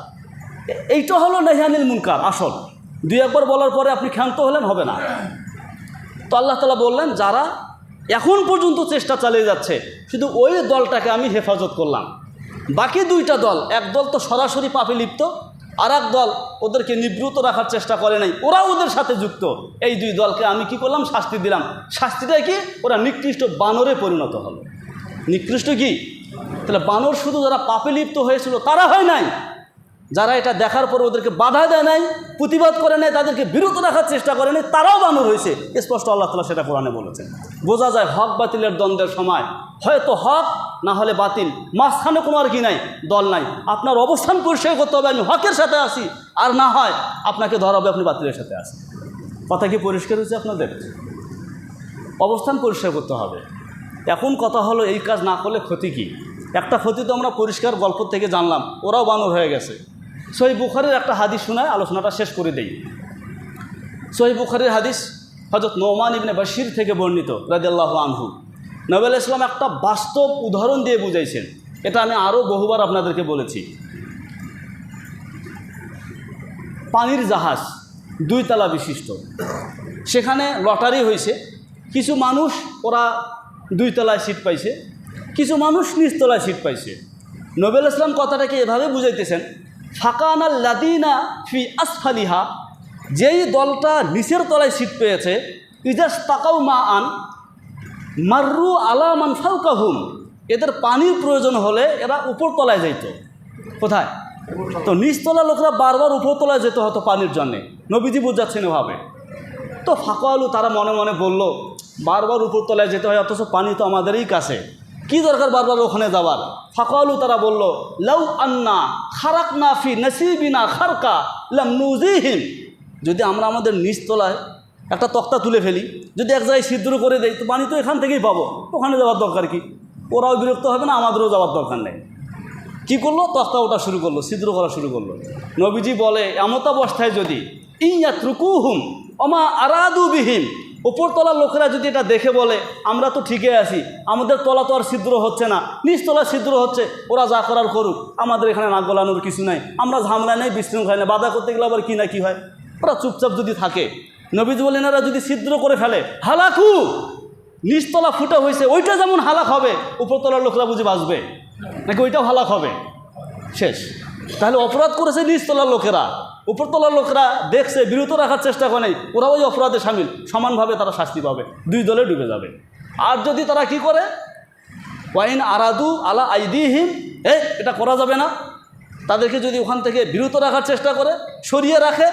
এইটা হলো নাহি আনিল মুনকার আসল। 2-1 বার বলার পরে আপনি ক্ষান্ত হলেন, হবে না। তো আল্লাহ তাআলা বললেন, যারা এখন পর্যন্ত চেষ্টা চালিয়ে যাচ্ছে, শুধু ওই দলটাকে আমি হেফাজত করলাম। বাকি 2টা দল, এক দল তো সরাসরি পাপে লিপ্ত, আর এক দল ওদেরকে নিবৃত রাখার চেষ্টা করে নাই, ওরা ওদের সাথে যুক্ত। এই 2 দলকে আমি কি করলাম? শাস্তি দিলাম। শাস্তিটা কি? ওরা নিকৃষ্ট বানরে পরিণত হলো। নিকৃষ্ট কি? তাহলে বানর শুধু যারা পাপে লিপ্ত হয়েছিল তারা হয় নাই, যারা এটা দেখার পর ওদেরকে বাধা দেয় নাই, প্রতিবাদ করে নাই, তাদেরকে বিরত রাখার চেষ্টা করে নাই, তারাও বানর হয়েছে। স্পষ্ট আল্লাহ তাআলা সেটা কোরআনে বলেছেন। বোঝা যায় হক বাতিলের দ্বন্দ্বের সময় হয়তো হক, না হলে বাতিল, মাঝখানে কোনো আর কি নাই, দল নাই। আপনার অবস্থান পরিষ্কার করতে হবে, আমি হকের সাথে আসি, আর না হয় আপনাকে ধরা হবে আপনি বাতিলের সাথে আসি। কথা কি পরিষ্কার হয়েছে আপনাদের? অবস্থান পরিষ্কার করতে হবে। এখন কথা হলো, এই কাজ না করলে ক্ষতি কি? একটা ক্ষতি তো আমরা পরিষ্কার গল্প থেকে জানলাম, ওরাও বানর হয়ে গেছে। সহিহ বুখারীর একটা হাদিস শোনায় আলোচনাটা শেষ করে দেই। সহিহ বুখারীর হাদিস, হযরত নোমান ইবনে বাশির থেকে বর্ণিত রাদিয়াল্লাহু আনহু। নবী আলাইহিস সালাম একটা বাস্তব উদাহরণ দিয়ে বুঝাইছেন, এটা আমি আরও বহুবার আপনাদেরকে বলেছি। পানির জাহাজ 2 তলা বিশিষ্ট, সেখানে লটারি হয়েছে। কিছু মানুষ ওরা 2 তলায় সিট পাইছে, কিছু মানুষ নিচ তলায় সিট পাইছে। নবী আলাইহিস সালাম কথাটাকে এভাবে বুঝাইতেছেন, ফাকানাল লাদিনা ফি আসফালিহা, যেই দলটা নিচের তলায় সিট পেয়েছে, ইজাস তাকাউ মা আন মাররু আলা মান ফাওকাহুম, এদের পানির প্রয়োজন হলে এরা উপর তলায় যাইত। কোথায়? তো নিচতলা লোকরা বারবার উপরতলায় যেতে হতো পানির জন্যে, নবীজি বোঝাচ্ছেন এভাবে। তো ফাঁকালু তারা মনে মনে বলল, বারবার উপরতলায় যেতে হয়, অথচ পানি তো আমাদেরই কাছে, কি দরকার বারবার ওখানে যাওয়ার। ফাঁকালু তারা বলল, লাউ আন্না খারাকনা ফি নসিবিনা খারকা লাম নুজিহিম, যদি আমরা আমাদের নিচতলায় একটা তক্তা তুলে ফেলি, যদি এক জায়গায় ছিদ্র করে দেই, তো পানি তো এখান থেকেই পাবো, ওখানে যাওয়ার দরকার কি? ওরাও বিরক্ত হবে না, আমাদেরও যাওয়ার দরকার নেই। কি করলো? তক্তা ওটা শুরু করলো, ছিদ্র করা শুরু করলো। নবীজি বলে, এমত অবস্থায় যদি ইয়াতরুকুহুম ওমা আরাদু বিহিম, উপরতলার লোকেরা যদি এটা দেখে বলে আমরা তো ঠিকই আছি, আমাদের তলা তো আর ছিদ্র হচ্ছে না, নিচতলা ছিদ্র হচ্ছে, ওরা যা করার করুক, আমাদের এখানে নাক গলানোর কিছু নাই, আমরা ঝামেলা নেই, বিশৃঙ্খলা নেই, বাধা করতে গেলে আবার কি না কি হয়, ওরা চুপচাপ যদি থাকে। নবীজি বলেন, এরা যদি ছিদ্র করে ফেলে, হালাকু, নিচতলা ফুটা হয়েছে ওইটা যেমন হালাক হবে, উপরতলার লোকরা বুঝি বাঁচবে নাকি ওইটাও হালাক হবে? শেষ। তাহলে অপরাধ করেছে নিচতলার লোকেরা, উপরতলার লোকেরা দেখছে, বিরত রাখার চেষ্টা করে নেই, ওরা ওই অপরাধে সামিল, সমানভাবে তারা শাস্তি পাবে, দুই দলে ডুবে যাবে। আর যদি তারা কি করে, ওয়াইন আরাদু আলা আইদিহিম, এটা করা যাবে না, তাদেরকে যদি ওখান থেকে বিরত রাখার চেষ্টা করে, সরিয়ে রাখে,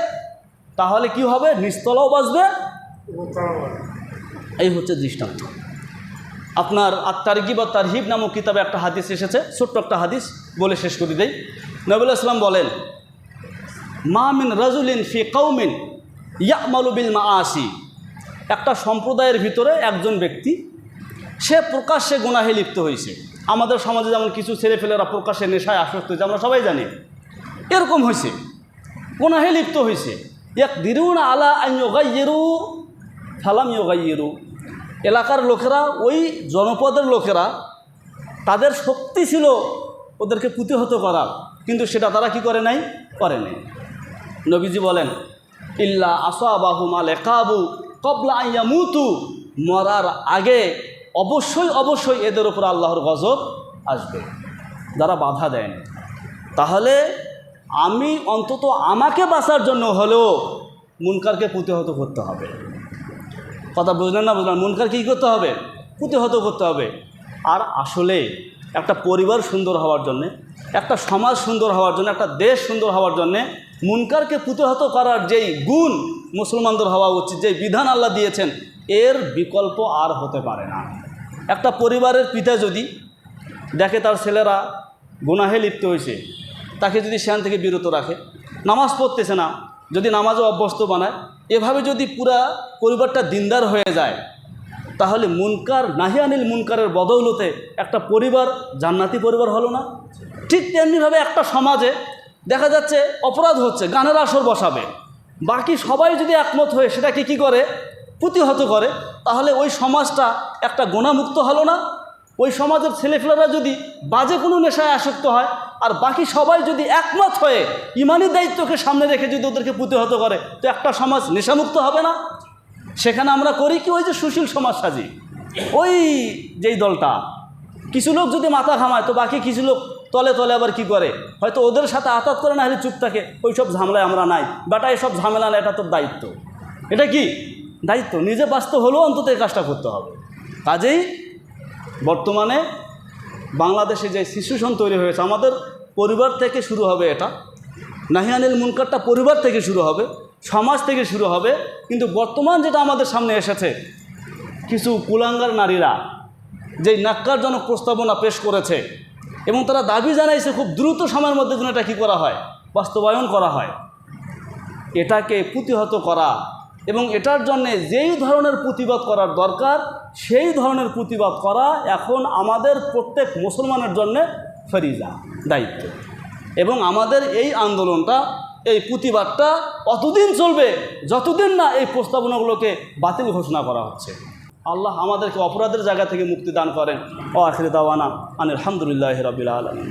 তাহলে কি হবে? নিচতলাও বাঁচবে। এই হচ্ছে দৃষ্টান্ত। আপনার আত-তারগিব ওয়াত তারহিব নামক কিতাবে একটা হাদিস এসেছে, ছোট্ট একটা হাদিস বলে শেষ করে দেই। নবী আলাইহিস সালাম বলেন, মা মিন রাজুলিন ফি কওমিন ইয়ামালু বিল মাআসি, একটা সম্প্রদায়ের ভিতরে একজন ব্যক্তি, সে প্রকাশ্যে গুনাহে লিপ্ত হয়েছে। আমাদের সমাজে যেমন কিছু ছেলেফেলেরা প্রকাশ্যে নেশায় আসক্ত হয়েছে, আমরা সবাই জানি, এরকম হয়েছে, গুনাহে লিপ্ত হয়েছে। ইয়াকদিরুনা আলা আন ইউগাইয়িরু ফালাম ইউগাইয়িরু, এলাকার লোকেরা, ওই জনপদের লোকেরা, তাদের শক্তি ছিল ওদেরকে প্রতিহত করার, কিন্তু সেটা তারা কি করে নাই? করে নাই। নবীজি বলেন, ইল্লা আসাবাহুম আল ইকাবু ক্বাবলা আন ইয়ামুতু, মরার আগে অবশ্যই অবশ্যই এদের উপর আল্লাহর গজব আসবে, যারা বাধা দেন। তাহলে আমি অন্তত আমাকে বাঁচার জন্য হলেও মুনকারকে প্রতিহত করতে হবে। কথা বুঝলেন না? বুঝলেন? মুনকার কী করতে হবে? প্রতিহত করতে হবে। আর আসলে একটা পরিবার সুন্দর হওয়ার জন্যে, একটা সমাজ সুন্দর হওয়ার জন্য, একটা দেশ সুন্দর হওয়ার জন্যে মুনকারকে প্রতিহত করার যেই গুণ মুসলমানদের হওয়া উচিত, যেই বিধান আল্লাহ দিয়েছেন, এর বিকল্প আর হতে পারে না। একটা পরিবারের পিতা যদি দেখে তার ছেলেরা গুনাহে লিপ্ত হয়েছে, তাকে যদি সেখান থেকে বিরত রাখে, নামাজ পড়তেছে না, যদি নামাজও অভ্যস্ত বানায়, এভাবে যদি পুরা পরিবারটা দিনদার হয়ে যায়, তাহলে মুনকার নাহি আনিল মুনকারের বদৌলতে একটা পরিবার জান্নাতি পরিবার হলো না? ঠিক তেমনিভাবে একটা সমাজে দেখা যাচ্ছে অপরাধ হচ্ছে, গানের আসর বসাবে, বাকি সবাই যদি একমত হয়ে সেটাকে কি করে? প্রতিহত করে, তাহলে ওই সমাজটা একটা গুনাহমুক্ত হলো না? ওই সমাজের ছেলেপেলেরা যদি বাজে কোনো নেশায় আসক্ত হয়, আর বাকি সবাই যদি একমত হয়ে ইমানি দায়িত্বকে সামনে রেখে যদি ওদেরকে প্রতিহত করে, তো একটা সমাজ নেশামুক্ত হবে না? সেখানে আমরা করি কি? ওই যে সুশীল সমাজ সাজি, ওই যেই দলটা, কিছু লোক যদি মাথা ঘামায়, তো বাকি কিছু লোক তলে তলে আবার কি করে? হয়তো ওদের সাথে আঘাত করে, না হলে চুপ থাকে, ওই সব ঝামেলায় আমরা নাই, বাটা এসব ঝামেলা না, এটা তোর দায়িত্ব। এটা কি দায়িত্ব? নিজে বাঁচতে হলেও অন্তত এই কাজটা করতে হবে। কাজেই বর্তমানে বাংলাদেশে যে সিচুয়েশন তৈরি হয়েছে, আমাদের পরিবার থেকে শুরু হবে, এটা নাহি আনিল মুনকারটা পরিবার থেকে শুরু হবে, সমাজ থেকে শুরু হবে। কিন্তু বর্তমান যেটা আমাদের সামনে এসেছে, কিছু কুলাঙ্গার নারীরা যেই ন্যাক্কারজনক প্রস্তাবনা পেশ করেছে, এবং তারা দাবি জানাইছে খুব দ্রুত সময়ের মধ্যে যেন এটা কী করা হয়? বাস্তবায়ন করা হয়। এটাকে প্রতিহত করা এবং এটার জন্যে যেই ধরনের প্রতিবাদ করার দরকার, সেই ধরনের প্রতিবাদ করা এখন আমাদের প্রত্যেক মুসলমানের জন্যে ফরিজা, দায়িত্ব। এবং আমাদের এই আন্দোলনটা, এই প্রতিবাদটা অতদিন চলবে যতদিন না এই প্রস্তাবনাগুলোকে বাতিল ঘোষণা করা হচ্ছে। আল্লাহ আমাদেরকে অপরাধের জায়গা থেকে মুক্তি দান করেন। ও আখির দাওয়ানা আনিল হামদুলিল্লাহি রাব্বিল আলামিন।